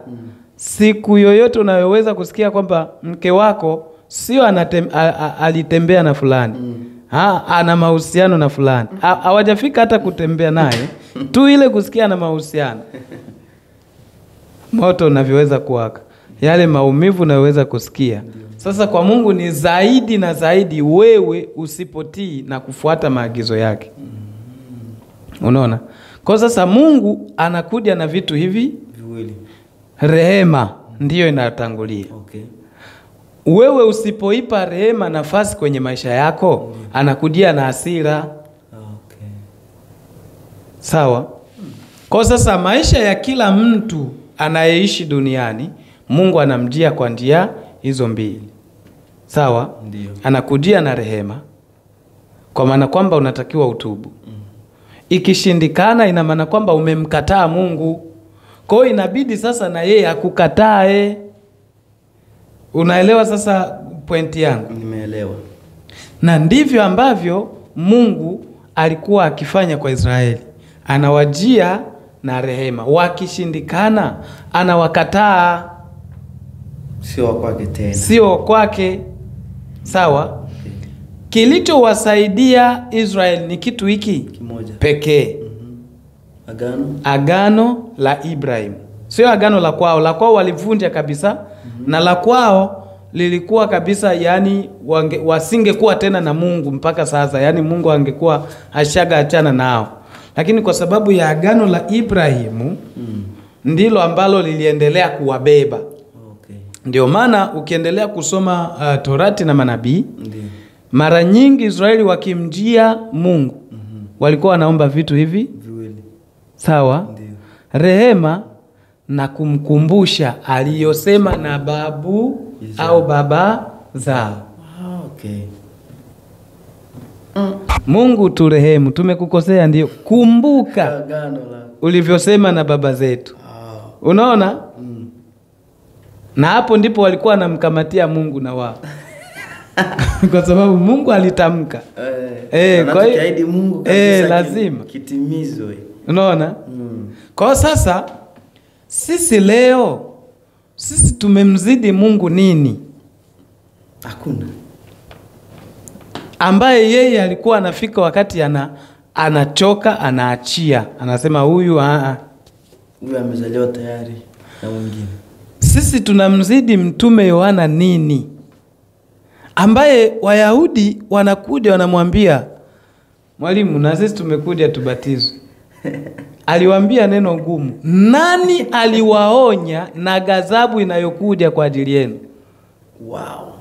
siku yoyote unayoweza kusikia kwamba mke wako sio alitembea na fulani. Ana mahusiano na fulani. Hawajafika hata kutembea naye. Tu ile kusikia na mahusiano. Moto unavyoweza kuwaka. Yale maumivu unayoweza kusikia. Sasa kwa Mungu ni zaidi na zaidi wewe usipotii na kufuata maagizo yake. Unaona? Kwa sasa Mungu anakuja na vitu hivi viwili. Rehema ndiyo inatangulia. Okay. Wewe usipoipa rehema nafasi kwenye maisha yako, anakujia na hasira. Okay. Sawa? Kwa sasa maisha ya kila mtu anayeishi duniani, Mungu anamjia kwa njia hizo mbili. Sawa? Ndiyo. Anakujia na rehema, kwa maana kwamba unatakiwa utubu. Ikishindikana ina maana kwamba umemkataa Mungu. Kwa hiyo inabidi sasa na yeye akukatae. Unaelewa sasa pointi yangu? Nimeelewa. Na ndivyo ambavyo Mungu alikuwa akifanya kwa Israeli. Anawajia na rehema. Wakishindikana anawakataa. Sio kwake tena. Sio kwake. Sawa? Okay. Kilichowasaidia Israeli ni kitu hiki Kimoja pekee. Agano la Ibrahim. Sio agano la kwao. La kwao walivunja kabisa. Na la kwao lilikuwa kabisa, yani wasingekuwa tena na Mungu mpaka sasa. Yani Mungu angekuwa ashaga achana nao. Lakini kwa sababu ya agano la Ibrahimu ndilo ambalo liliendelea kuwabeba. Okay. Ndio maana ukiendelea kusoma Torati na manabii, mara nyingi Israeli wakimjia Mungu walikuwa wanaomba vitu hivi viwili. Sawa? Ndiyo. Rehema na kumkumbusha aliyosema na babu au baba zao. Okay. Mungu turehemu, tumekukosea, ndio. Kumbuka ulivyosema na baba zetu. Unaona? Na hapo ndipo walikuwa wanamkamatia Mungu na wao. Kwa sababu Mungu alitamka. Kwa hiyo Mungu kabisa lazima kitimizwe. Unaona? Kwa sasa sisi leo tumemzidi Mungu nini? Hakuna. Ambaye yeye alikuwa anafika wakati anachoka, anaachia, anasema huyu amezaliwa tayari na mwingine. Sisi tunamzidi mtume Yohana nini? Ambaye Wayahudi wanakuja wanamwambia, mwalimu, na sisi tumekuja tubatizwe. Aliwaambia neno gumu. Nani aliwaonya na ghadhabu inayokuja kwa ajili yenu? Wow.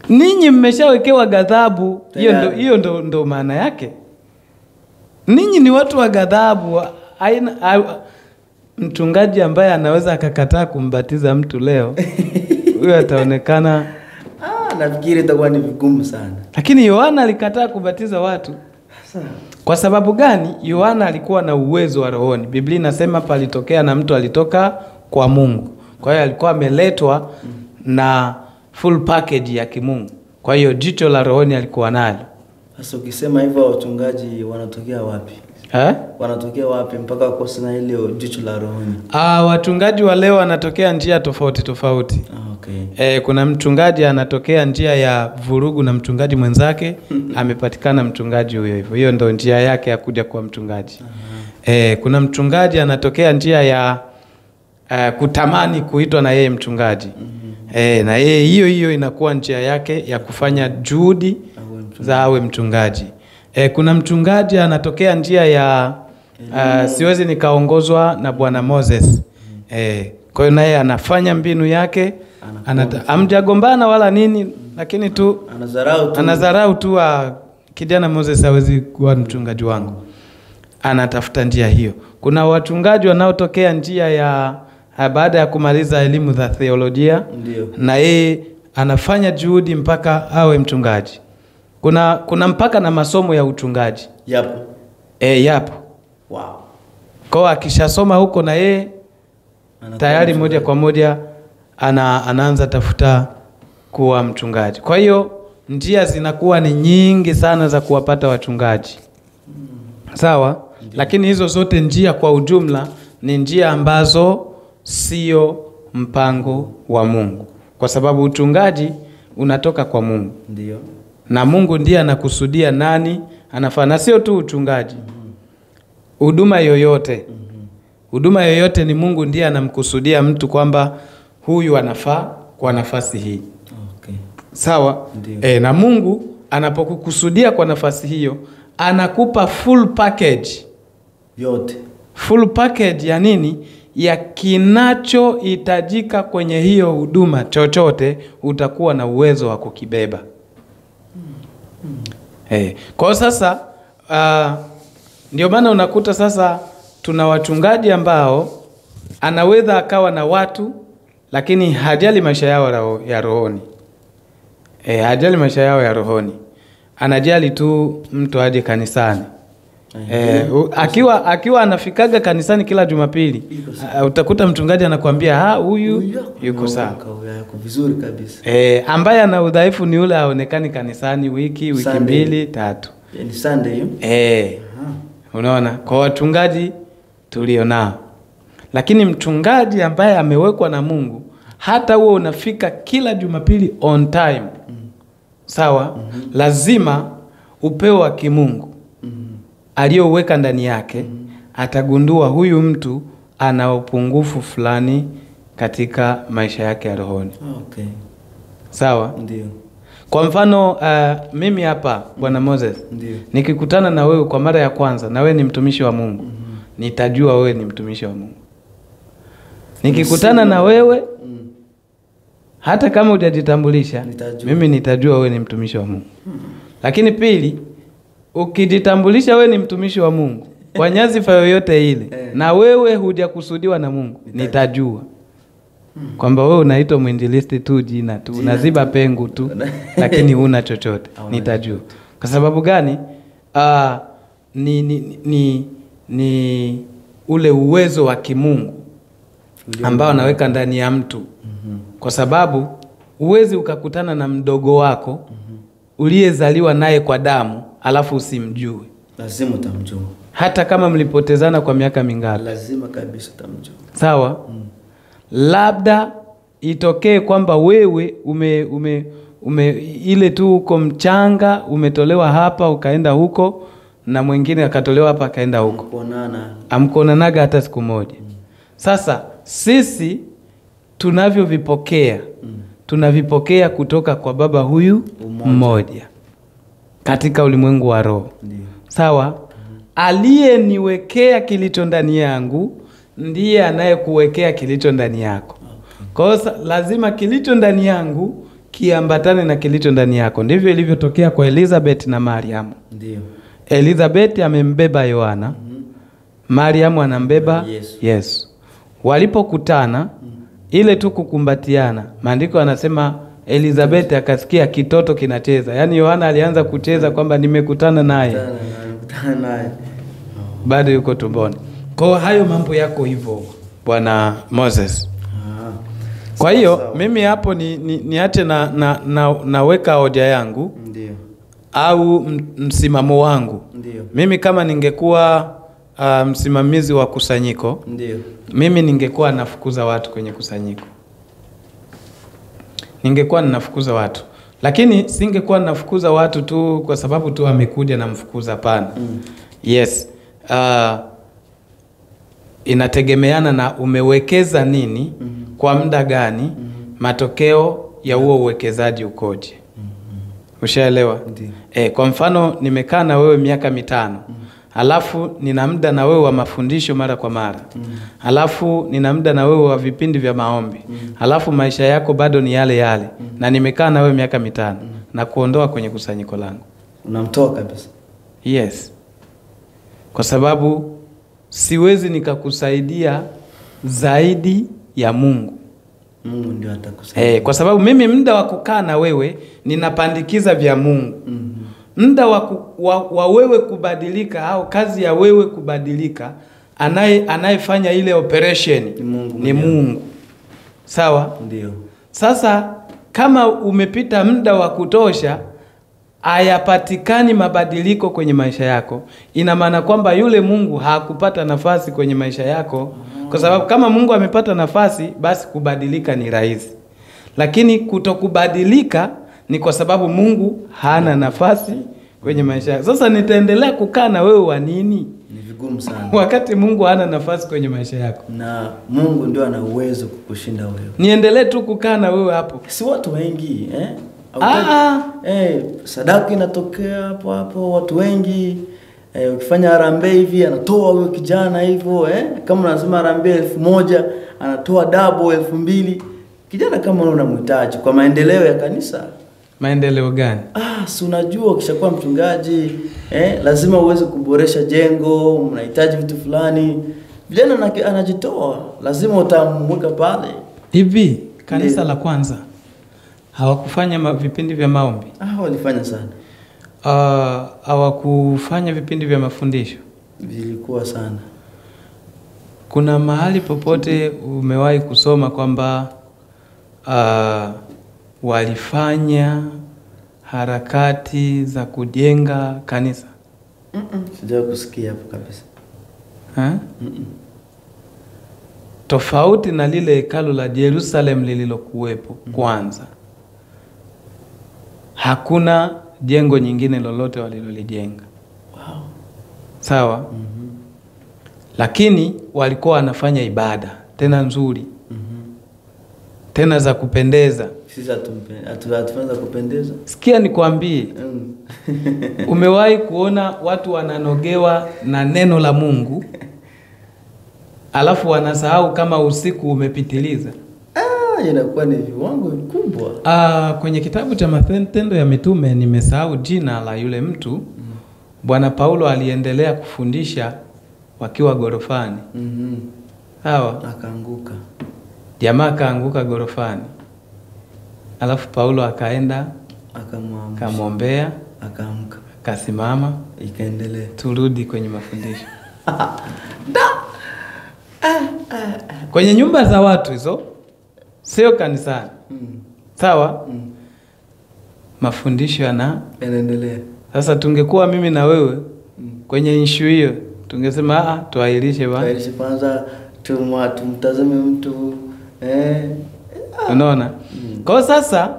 Ninyi mmeshawekewa ghadhabu. Hiyo ndo maana yake. Ninyi ni watu wa ghadhabu. Mchungaji ambaye anaweza akakataa kumbatiza mtu leo, huyo ataonekana nafikiri itakuwa ni vigumu sana. Lakini Yohana alikataa kubatiza watu. Kwa sababu gani? Yohana alikuwa na uwezo wa rohoni. Biblia inasema palitokea na mtu alitoka kwa Mungu. Kwa hiyo alikuwa ameletwa na full package ya kimungu. Kwa hiyo jicho la rohoni alikuwa nalo. Sasa ukisema hivyo wachungaji wanatokea wapi? Wanatokea wapi mpaka kosa na ile jicho la rohoni? Wachungaji wa leo wanatokea njia tofauti tofauti. Okay. Kuna mchungaji anatokea njia ya vurugu na mchungaji mwenzake, amepatikana mchungaji huyo hivyo. Hiyo ndio njia yake ya kuja kuwa mchungaji. Kuna mchungaji anatokea njia ya kutamani kuitwa na yeye mchungaji. Na yeye hiyo inakuwa njia yake ya kufanya juhudi za awe mchungaji. Kuna mchungaji anatokea njia ya siwezi nikaongozwa na Bwana Moses. Kwa hiyo naye anafanya mbinu yake, amjagombana wala nini, lakini tu anadharau tu kijana Moses hawezi kuwa mchungaji wangu. Anatafuta njia hiyo. Kuna wachungaji wanaotokea njia ya baada ya kumaliza elimu za theolojia, na yeye anafanya juhudi mpaka awe mchungaji. Kuna mpaka na masomo ya uchungaji. Yapo. Yapo. Wow. Kwa akishasoma huko na yeye tayari moja kwa moja anaanza tafuta kuwa mchungaji. Kwa hiyo njia zinakuwa ni nyingi sana za kuwapata wachungaji. Sawa? Lakini hizo zote njia kwa ujumla ni njia ambazo sio mpango wa Mungu. Kwa sababu uchungaji unatoka kwa Mungu. Ndio. Na Mungu ndiye anakusudia nani anafaa, na sio tu uchungaji. Huduma yoyote. Huduma yoyote ni Mungu ndiye anamkusudia mtu kwamba huyu anafaa kwa nafasi hii. Okay. Sawa? Na Mungu anapokukusudia kwa nafasi hiyo, anakupa full package. Yote. Full package ya nini? Ya kinachohitajika kwenye hiyo huduma, chochote utakuwa na uwezo wa kukibeba. Kwa sasa ndio maana unakuta sasa tuna wachungaji ambao anaweza akawa na watu lakini hajali maisha yao ya rohoni. Hajali maisha yao ya rohoni. Anajali tu mtu aje kanisani. Akiwa anafikaga kanisani kila Jumapili, utakuta mchungaji anakuambia huyu yuko sawa. Yuko vizuri kabisa. Ambaye ana udhaifu ni yule aonekani kanisani wiki mbili, tatu. Ni Sunday hiyo. Unaona? Kwa wachungaji tulionao. Lakini mchungaji ambaye amewekwa na Mungu, hata huo unafika kila Jumapili on time. Sawa? Lazima upeo wa kimungu aliyoweka ndani yake atagundua huyu mtu ana upungufu fulani katika maisha yake ya rohoni. Okay. Sawa? Ndio. Kwa mfano mimi hapa Bwana Moses, nikikutana na wewe kwa mara ya kwanza na wewe ni mtumishi wa Mungu, nitajua wewe ni mtumishi wa Mungu. Nikikutana na wewe hata kama hujajitambulisha, mimi nitajua wewe ni mtumishi wa Mungu. Lakini pili, ukijitambulisha wewe ni mtumishi wa Mungu kwa nyadhifa yoyote ile na wewe hujakusudiwa na Mungu, nitajua kwamba wewe unaitwa mwinjilisti tu, jina tu, unaziba pengo tu lakini huna chochote. Nitajua. Kwa sababu gani? Ni ule uwezo wa kimungu ambao anaweka ndani ya mtu. Kwa sababu uwezi ukakutana na mdogo wako uliyezaliwa naye kwa damu alafu usimjue. Lazima utamjua. Hata kama mlipotezana kwa miaka mingapi. Lazima kabisa utamjua. Sawa? Labda itokee kwamba wewe ile tu uko mchanga, umetolewa hapa ukaenda huko, na mwingine akatolewa hapa akaenda huko. Amkuonanaga hata siku moja. Sasa sisi tunavipokea kutoka kwa baba huyu mmoja katika ulimwengu wa roho. Sawa? Aliyeniwekea kilicho ndani yangu ndiye anayekuwekea kilicho ndani yako. Kwa hiyo lazima kilicho ndani yangu kiambatane na kilicho ndani yako. Ndivyo ilivyotokea kwa Elizabeth na Mariamu. Ndio. Elizabeth amembeba Yohana, Mariamu anambeba Yesu. Walipokutana, ile tu kukumbatiana, maandiko yanasema Elizabeth akasikia kitoto kinacheza. Yaani Yohana alianza kucheza kwamba nimekutana naye. Bado yuko tumboni. Kwa hayo mambo yako hivyo Bwana Moses. Kwa hiyo mimi hapo niache naweka hoja yangu. Ndio. Au msimamo wangu. Ndio. Mimi kama ningekuwa msimamizi wa kusanyiko, mimi ningekuwa nafukuza watu kwenye kusanyiko. Ningekuwa ninafukuza watu. Lakini singekuwa ninafukuza watu tu kwa sababu tu amekuja na mfukuza, hapana. Yes. Inategemeana na umewekeza nini, kwa muda gani, matokeo ya huo uwekezaji ukoje. Ushaelewa? Kwa mfano nimekaa na wewe miaka 5. Alafu nina muda na wewe wa mafundisho mara kwa mara. Alafu nina muda na wewe wa vipindi vya maombi. Alafu maisha yako bado ni yale yale. Na nimekaa na wewe miaka 5 na kuondoa kwenye kusanyiko langu. Unamtoa kabisa. Yes. Kwa sababu siwezi nikakusaidia zaidi ya Mungu. Mungu ndio atakusaidia. Kwa sababu mimi muda wa kukaa na wewe ninapandikiza vya Mungu. muda wa wewe kubadilika au kazi ya wewe kubadilika, anayefanya ile operation ni Mungu. Sawa? Ndio. Sasa kama umepita muda wa kutosha hayapatikani mabadiliko kwenye maisha yako, ina maana kwamba yule Mungu hakupata nafasi kwenye maisha yako. Kwa sababu kama Mungu amepata nafasi, basi kubadilika ni rahisi. Lakini kutokubadilika ni kwa sababu Mungu hana nafasi kwenye maisha yako. Sasa nitaendelea kukaa na wewe wa nini? Ni vigumu sana. Wakati Mungu hana nafasi kwenye maisha yako. Na Mungu ndio ana uwezo kukushinda wewe. Niendelee tu kukaa na wewe hapo. Si watu wengi, sadaka inatokea hapo watu wengi. Ukifanya harambee hivi anatoa huyo kijana hivyo, kama unasema harambee 1000 anatoa double 2000. Kijana kama unamhitaji kwa maendeleo ya kanisa. Maendeleo gani? Si unajua ukishakuwa mchungaji, lazima uweze kuboresha jengo, mnahitaji vitu fulani. Vijana anajitoa, lazima utamweka pale. Hivi kanisa la kwanza hawakufanya vipindi vya maombi? Walifanya sana. Hawakufanya vipindi vya mafundisho? Vilikuwa sana. Kuna mahali popote umewahi kusoma kwamba walifanya harakati za kujenga kanisa? Sijawahi kusikia hapo kabisa. Tofauti na lile hekalu la Jerusalem lililokuwepo kwanza, hakuna jengo nyingine lolote walilolijenga. Wow. Sawa? Lakini walikuwa wanafanya ibada tena nzuri. Tena za kupendeza. Sisi hatufanza kupendeza. Sikia nikwambie. Umewahi kuona watu wananogewa na neno la Mungu alafu wanasahau kama usiku umepitiliza? Inakuwa ni viwango vikubwa. Kwenye kitabu cha Matendo ya Mitume, nimesahau jina la yule mtu. Bwana Paulo aliendelea kufundisha wakiwa gorofani. Sawa? Akaanguka. Jamaa akaanguka gorofani. Alafu Paulo akaenda akamwombea, akaamka, akasimama, ikaendelea. Turudi kwenye mafundisho. Kwenye nyumba za watu hizo, sio kanisani. Sawa? Mafundisho yanaendelea. Sasa tungekuwa mimi na wewe kwenye issue hiyo, tungesema tuahirishe bwana. Tuahirishe kwanza, tumtazame mtu. Unaona? Kwa sasa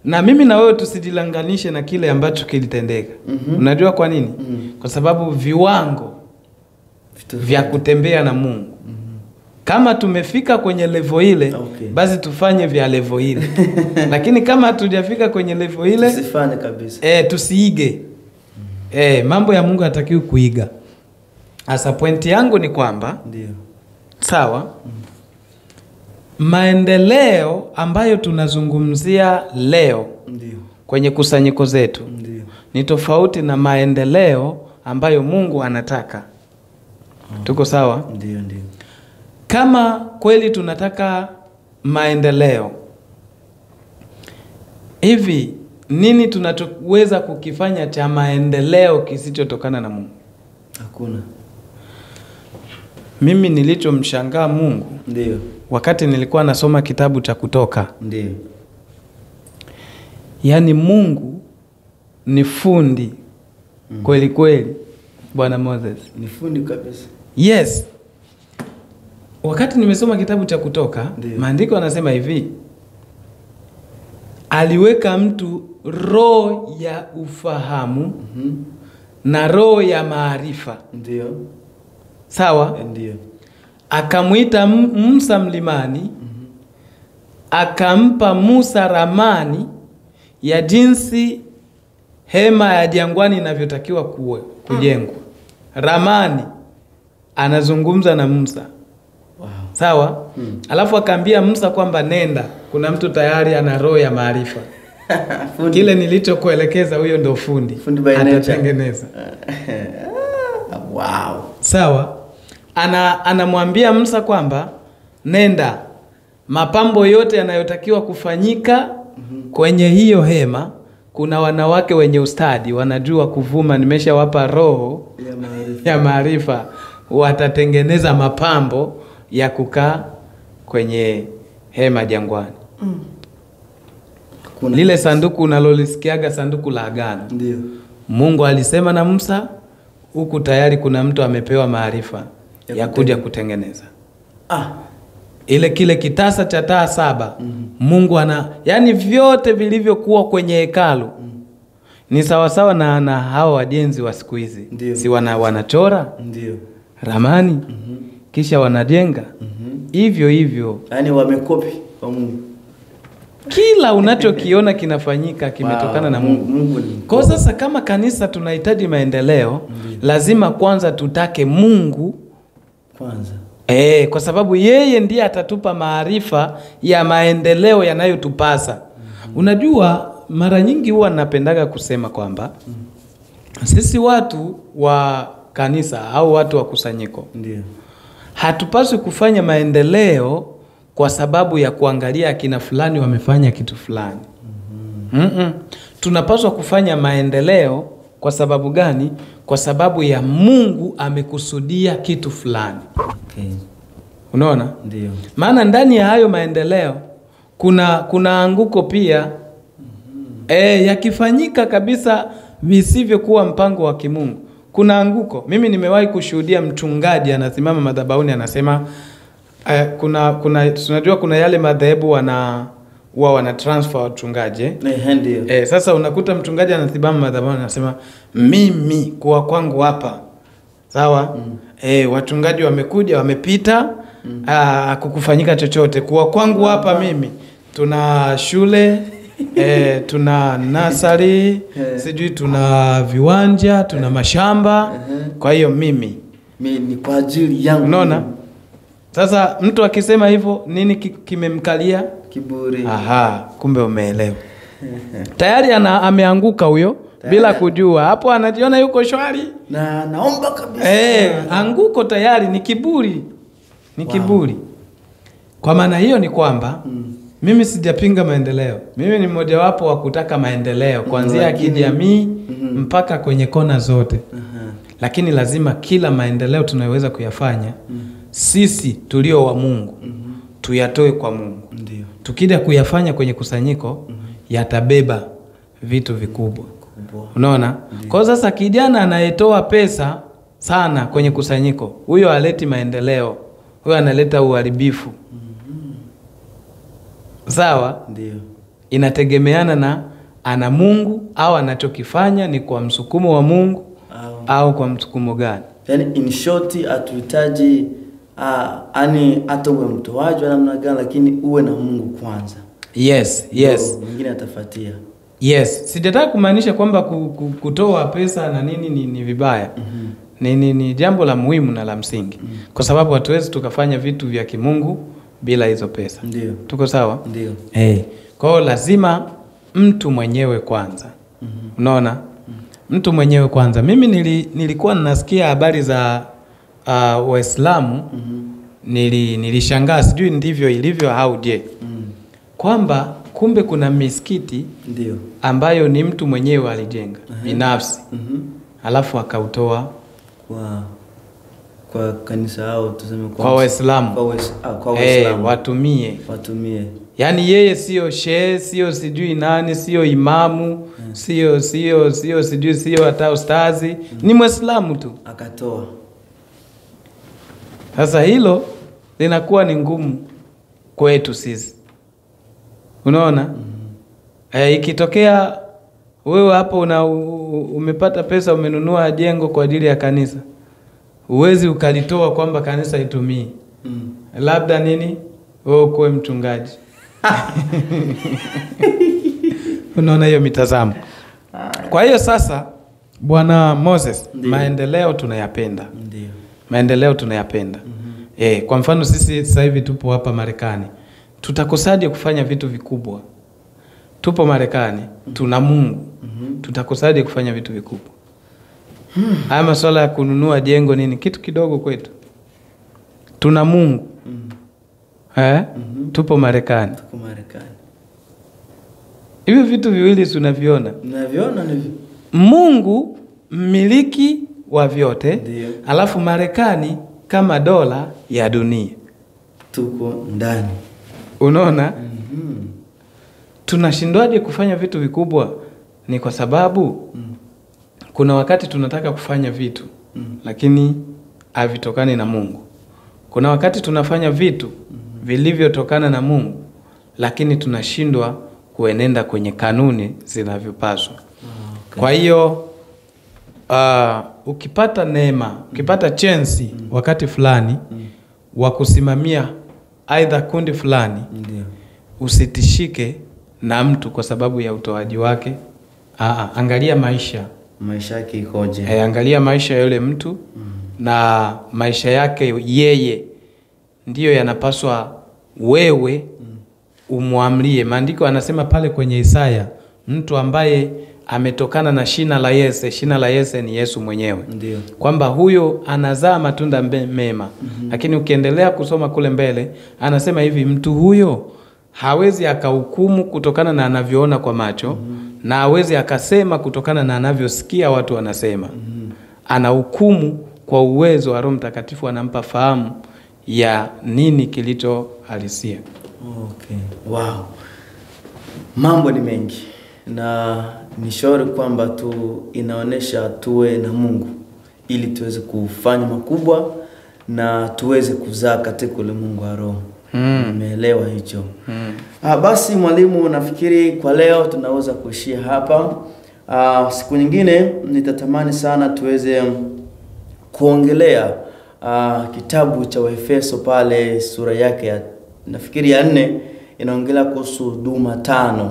na mimi na wewe tusijilanganishe na kile ambacho kilitendeka. Unajua kwa nini? Kwa sababu viwango vya kutembea na Mungu. Kama tumefika kwenye level ile, basi tufanye vya level ile. Lakini kama hatujafika kwenye level ile, tusifanye kabisa. Tusiige. Mambo ya Mungu hatakiwi kuiga. Asa pointi yangu ni kwamba, ndio. Sawa? Maendeleo ambayo tunazungumzia leo, ndio, kwenye kusanyiko zetu, ndio, ni tofauti na maendeleo ambayo Mungu anataka. Tuko sawa? Ndio, ndio. Kama kweli tunataka maendeleo, hivi nini tunachoweza kukifanya cha maendeleo kisichotokana na Mungu? Hakuna. Mimi nilichomshangaa Mungu, ndio, wakati nilikuwa nasoma kitabu cha Kutoka, ndio, yaani Mungu ni fundi kweli kweli. Bwana Moses ni fundi kabisa. Yes. Wakati nimesoma kitabu cha Kutoka, maandiko yanasema hivi: aliweka mtu roho ya ufahamu na roho ya maarifa. Ndio. Sawa? Ndio. Akamwita Musa mlimani, akampa Musa ramani ya jinsi hema ya jangwani inavyotakiwa kujengwa. Ramani anazungumza na Musa. Wow. Sawa? Alafu akaambia Musa kwamba nenda, kuna mtu tayari ana roho ya maarifa. Kile nilichokuelekeza huyo ndo fundi. Fundi by nature. Atatengeneza. Wow. Sawa? Anamwambia Musa kwamba nenda, mapambo yote yanayotakiwa kufanyika kwenye hiyo hema kuna wanawake wenye ustadi wanajua kuvuma, nimeshawapa roho ya maarifa, watatengeneza mapambo ya kukaa kwenye hema jangwani. Lile sanduku unalolisikiaga sanduku la agano. Ndio. Mungu alisema na Musa, huku tayari kuna mtu amepewa maarifa ya kuja kutengeneza. Ile kile kitasa cha taa 7. Mungu yani vyote vilivyokuwa kwenye hekalu ni sawasawa na hao wajenzi wa siku hizi. Si wanachora? Ndio. Ramani. Kisha wanajenga. Hivyo. Yani wamekopi kwa Mungu. Kila unachokiona kinafanyika kimetokana na Mungu. Kwa sasa kama kanisa tunahitaji maendeleo, lazima kwanza tutake Mungu kwanza. Kwa sababu yeye ndiye atatupa maarifa ya maendeleo yanayotupasa. Unajua mara nyingi huwa napendaga kusema kwamba sisi watu wa kanisa au watu wa kusanyiko, ndio, hatupaswi kufanya maendeleo kwa sababu ya kuangalia akina fulani wamefanya kitu fulani. Tunapaswa kufanya maendeleo kwa sababu gani? Kwa sababu ya Mungu amekusudia kitu fulani. Unaona? Ndio. Maana ndani ya hayo maendeleo kuna anguko pia. Yakifanyika kabisa visivyokuwa mpango wa kimungu, kuna anguko. Mimi nimewahi kushuhudia mchungaji anasimama madhabahuni anasema tunajua kuna yale madhehebu wana transfer wachungaji. Ndio. Sasa unakuta mchungaji anasimama madhabahuni anasema mimi kwa kwangu hapa. Sawa? Wachungaji wamekuja wamepita, kukufanyika chochote. Kwa kwangu hapa mimi tuna shule, tuna nasari, sijui tuna viwanja, tuna mashamba. Kwa hiyo mimi ni kwa ajili yangu. Unaona? Sasa mtu akisema hivyo nini kimemkalia? Kiburi. Kumbe umeelewa. Tayari ameanguka huyo bila kujua. Hapo anajiona yuko shwari. Naomba kabisa. Anguko tayari ni kiburi. Ni kiburi. Kwa maana hiyo ni kwamba mimi sijapinga maendeleo. Mimi ni mmoja wapo wa kutaka maendeleo kuanzia kijamii mpaka kwenye kona zote. Lakini lazima kila maendeleo tunayoweza kuyafanya sisi tulio wa Mungu tuyatoe kwa Mungu. Ndio. Tukija kuyafanya kwenye kusanyiko yatabeba vitu vikubwa. Unaona? Kwa sasa kijana anayetoa pesa sana kwenye kusanyiko, huyo haleti maendeleo. Huyo analeta uharibifu. Sawa? Ndio. Inategemeana na ana Mungu au anachokifanya ni kwa msukumo wa Mungu au kwa msukumo gani. Yani in short atuhitaji hata uwe mtoaji wa namna gani, lakini uwe na Mungu kwanza. Yes. Mwingine atafuatia. Yes. Sijataka kumaanisha kwamba kutoa pesa na nini ni vibaya. Ni jambo la muhimu na la msingi. Kwa sababu hatuwezi tukafanya vitu vya kimungu bila hizo pesa. Ndio. Tuko sawa? Ndio. Kwa hiyo lazima mtu mwenyewe kwanza. Unaona? Mtu mwenyewe kwanza. Mimi nilikuwa ninasikia habari za Waislamu. Nilishangaa, sijui ndivyo ilivyo au je. Kwamba kumbe kuna misikiti ndio ambayo ni mtu mwenyewe alijenga binafsi. Alafu akautoa kwa kanisa au tuseme kwa Waislamu. Kwa Waislamu watumie. Yaani yeye sio shehe, sio sijui nani, sio imamu, sio sijui sio hata ustazi, ni Muislamu tu akatoa. Sasa hilo linakuwa ni ngumu kwetu sisi. Unaona? Ikitokea wewe hapo umepata pesa, umenunua jengo kwa ajili ya kanisa, uwezi ukalitoa kwamba kanisa itumie. Labda nini? Wewe kuwe mchungaji. Unaona hiyo mitazamo. Kwa hiyo sasa Bwana Moses, maendeleo tunayapenda. Ndio. Maendeleo tunayapenda. Kwa mfano sisi sasa hivi tupo hapa Marekani. Tutakosaje kufanya vitu vikubwa? Tupo Marekani, tuna Mungu. Tutakosaje kufanya vitu vikubwa? Haya masuala ya kununua jengo nini kitu kidogo kwetu. Tuna Mungu. Tupo Marekani. Hivi vitu viwili tunaviona. Naviona ni Mungu mmiliki wa vyote. Ndiyo. Alafu Marekani kama dola ya dunia. Tuko ndani. Unaona? Tunashindwaje kufanya vitu vikubwa? Ni kwa sababu kuna wakati tunataka kufanya vitu lakini havitokani na Mungu. Kuna wakati tunafanya vitu vilivyotokana na Mungu lakini tunashindwa kuenenda kwenye kanuni zinavyopaswa. Okay. Kwa hiyo ukipata neema, ukipata chance wakati fulani wa kusimamia aidha kundi fulani, Ndiyo. Usitishike na mtu kwa sababu ya utoaji wake. Angalia maisha yake ikoje. Angalia maisha ya yule mtu na maisha yake yeye ndiyo yanapaswa wewe umuamlie. Maandiko anasema pale kwenye Isaya, mtu ambaye ametokana na shina la Yese. Shina la Yese ni Yesu mwenyewe. Ndiyo. Kwamba huyo anazaa matunda mema. Lakini ukiendelea kusoma kule mbele, anasema hivi, mtu huyo hawezi akahukumu kutokana na anavyoona kwa macho, na hawezi akasema kutokana na anavyosikia watu wanasema. Anahukumu kwa uwezo wa Roho Mtakatifu, anampa fahamu ya nini kilicho halisia. Okay. Wow. Mambo ni mengi. Na nishauri kwamba inaonesha tuwe na Mungu ili tuweze kufanya makubwa na tuweze kuzaa katika ulimwengu wa roho. Umeelewa hicho? Basi mwalimu, nafikiri kwa leo tunaweza kuishia hapa. Siku nyingine nitatamani sana tuweze kuongelea kitabu cha Waefeso pale sura yake ya nafikiri ya 4 inaongelea kuhusu huduma 5.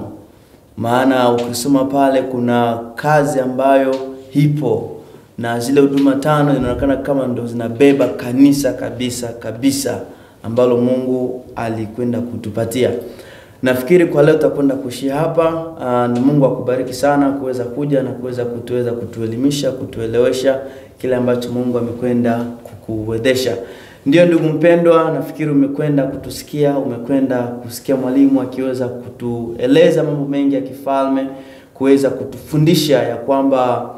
Maana ukisoma pale kuna kazi ambayo ipo na zile huduma 5 zinaonekana kama ndo zinabeba kanisa kabisa ambalo Mungu alikwenda kutupatia. Nafikiri kwa leo tutakwenda kuishia hapa. Ni Mungu akubariki sana kuweza kuja na kuweza kutuelimisha, kutuelewesha kile ambacho Mungu amekwenda kukuwezesha. Ndio ndugu mpendwa, nafikiri umekwenda kutusikia, umekwenda kusikia mwalimu akiweza kutueleza mambo mengi ya kifalme, kuweza kutufundisha ya kwamba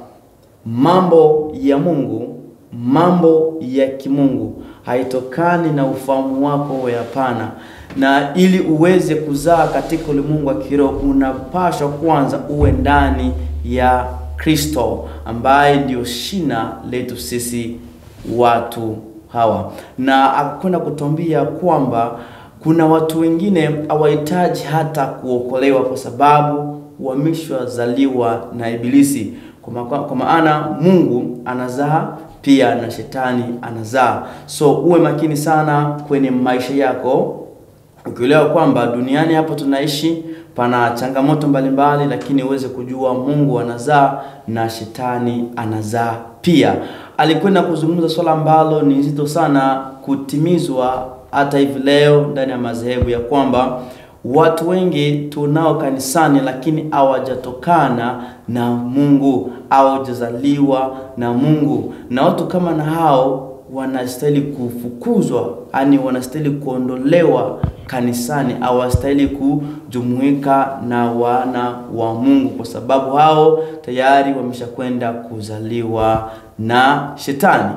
mambo ya Mungu, mambo ya kimungu haitokani na ufahamu wako, hapana. Na ili uweze kuzaa katika ulimwengu wa kiroho, unapaswa kwanza uwe ndani ya Kristo ambaye ndio shina letu sisi watu hawa. Na akwenda kutuambia kwamba kuna watu wengine hawahitaji hata kuokolewa kwa sababu wameshazaliwa na Ibilisi. Kwa maana Mungu anazaa pia na shetani anazaa. So uwe makini sana kwenye maisha yako, ukielewa kwamba duniani hapo tunaishi pana changamoto mbalimbali, lakini uweze kujua Mungu anazaa na shetani anazaa pia. Alikwenda kuzungumza swala ambalo ni nzito sana kutimizwa hata hivi leo ndani ya madhehebu, ya kwamba watu wengi tunao kanisani lakini hawajatokana na Mungu, hawajazaliwa na Mungu. Na watu kama na hao wanastahili kufukuzwa, yani wanastahili kuondolewa kanisani, hawastahili kujumuika na wana wa Mungu, kwa sababu hao tayari wameshakwenda kuzaliwa na shetani.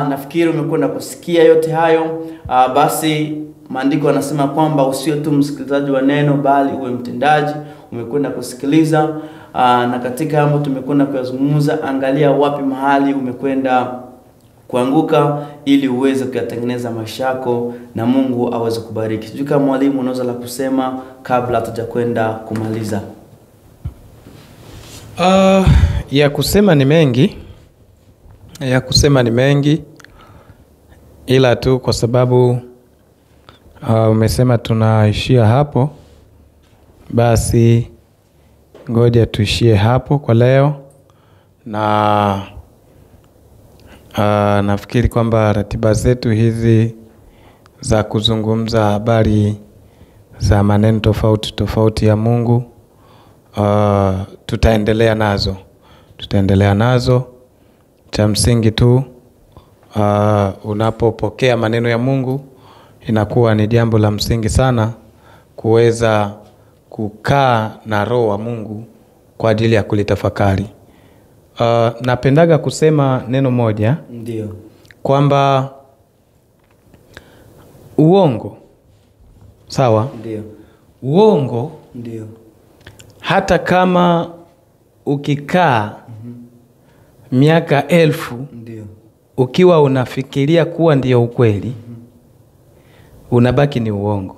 Nafikiri umekwenda kusikia yote hayo. Basi maandiko yanasema kwamba usiwe tu msikilizaji wa neno bali uwe mtendaji. Umekwenda kusikiliza, na katika hapo tumekwenda kuyazungumza, angalia wapi mahali umekwenda kuanguka ili uweze kuyatengeneza maisha yako na Mungu aweze kubariki. Sijui kama mwalimu unaweza la kusema kabla hatujakwenda kumaliza. Ya kusema ni mengi, ila tu kwa sababu umesema tunaishia hapo, basi ngoja tuishie hapo kwa leo. Na nafikiri kwamba ratiba zetu hizi za kuzungumza habari za maneno tofauti ya Mungu, tutaendelea nazo. Cha msingi tu, unapopokea maneno ya Mungu inakuwa ni jambo la msingi sana kuweza kukaa na Roho wa Mungu kwa ajili ya kulitafakari. Napendaga kusema neno moja, ndio, kwamba uongo, sawa? Ndio. Uongo, ndio, hata kama ukikaa miaka 1000 ndio, ukiwa unafikiria kuwa ndio ukweli, unabaki ni uongo.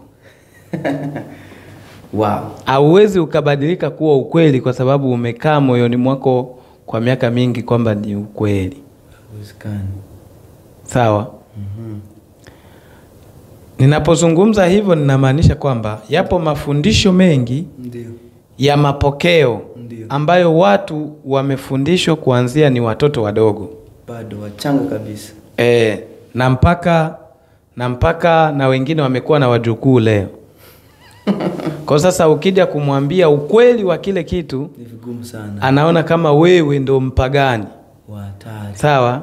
Wow. Hauwezi ukabadilika kuwa ukweli kwa sababu umekaa moyoni mwako kwa miaka mingi kwamba ni ukweli. Haiwezekani. Sawa? Ninapozungumza hivyo ninamaanisha kwamba yapo mafundisho mengi, ndio, ya mapokeo, ndio, ambayo watu wamefundishwa kuanzia ni watoto wadogo, bado wachanga kabisa. na mpaka na wengine wamekuwa na wajukuu leo. Kwa sasa ukija kumwambia ukweli wa kile kitu, ni vigumu sana. Anaona kama wewe ndo mpagani. Hatari. Sawa?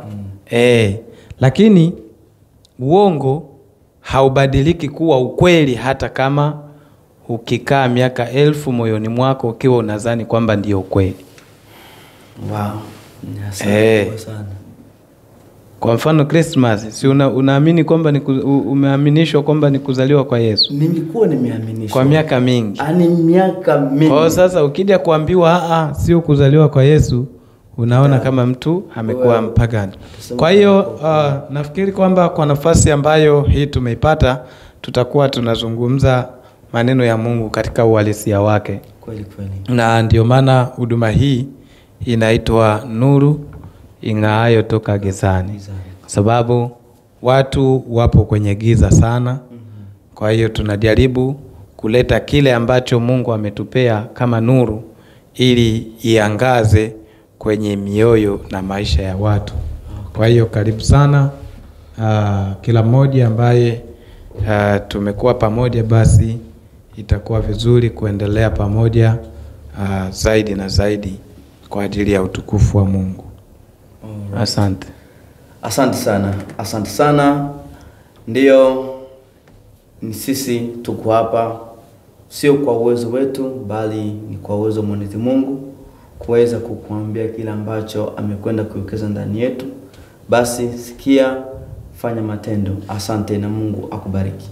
Lakini uongo haubadiliki kuwa ukweli hata kama ukikaa miaka 1000 moyoni mwako ukiwa unadhani kwamba ndio ukweli. Wow. Sana. Kwa mfano Christmas, si unaamini kwamba umeaminishwa kwamba ni kuzaliwa kwa Yesu? Nilikuwa nimeaminishwa kwa miaka mingi. Miaka mingi. Kwa sasa ukija kuambiwa sio kuzaliwa kwa Yesu, unaona kama mtu amekuwa mpagani. Kwa hiyo nafikiri kwamba kwa nafasi ambayo hii tumeipata, tutakuwa tunazungumza maneno ya Mungu katika uhalisia wake. Kweli. Na ndio maana huduma hii inaitwa Nuru Ing'aayo Toka Gizani. Sababu watu wapo kwenye giza sana. Kwa hiyo tunajaribu kuleta kile ambacho Mungu ametupea kama nuru ili iangaze kwenye mioyo na maisha ya watu. Kwa hiyo karibu sana kila mmoja ambaye tumekuwa pamoja, basi itakuwa vizuri kuendelea pamoja zaidi na zaidi kwa ajili ya utukufu wa Mungu. Asante. Asante sana. Ndio, ni sisi tuko hapa sio kwa uwezo wetu, bali ni kwa uwezo wa Mwenyezi Mungu kuweza kukuambia kile ambacho amekwenda kuwekeza ndani yetu. Basi sikia, fanya matendo. Asante na Mungu akubariki.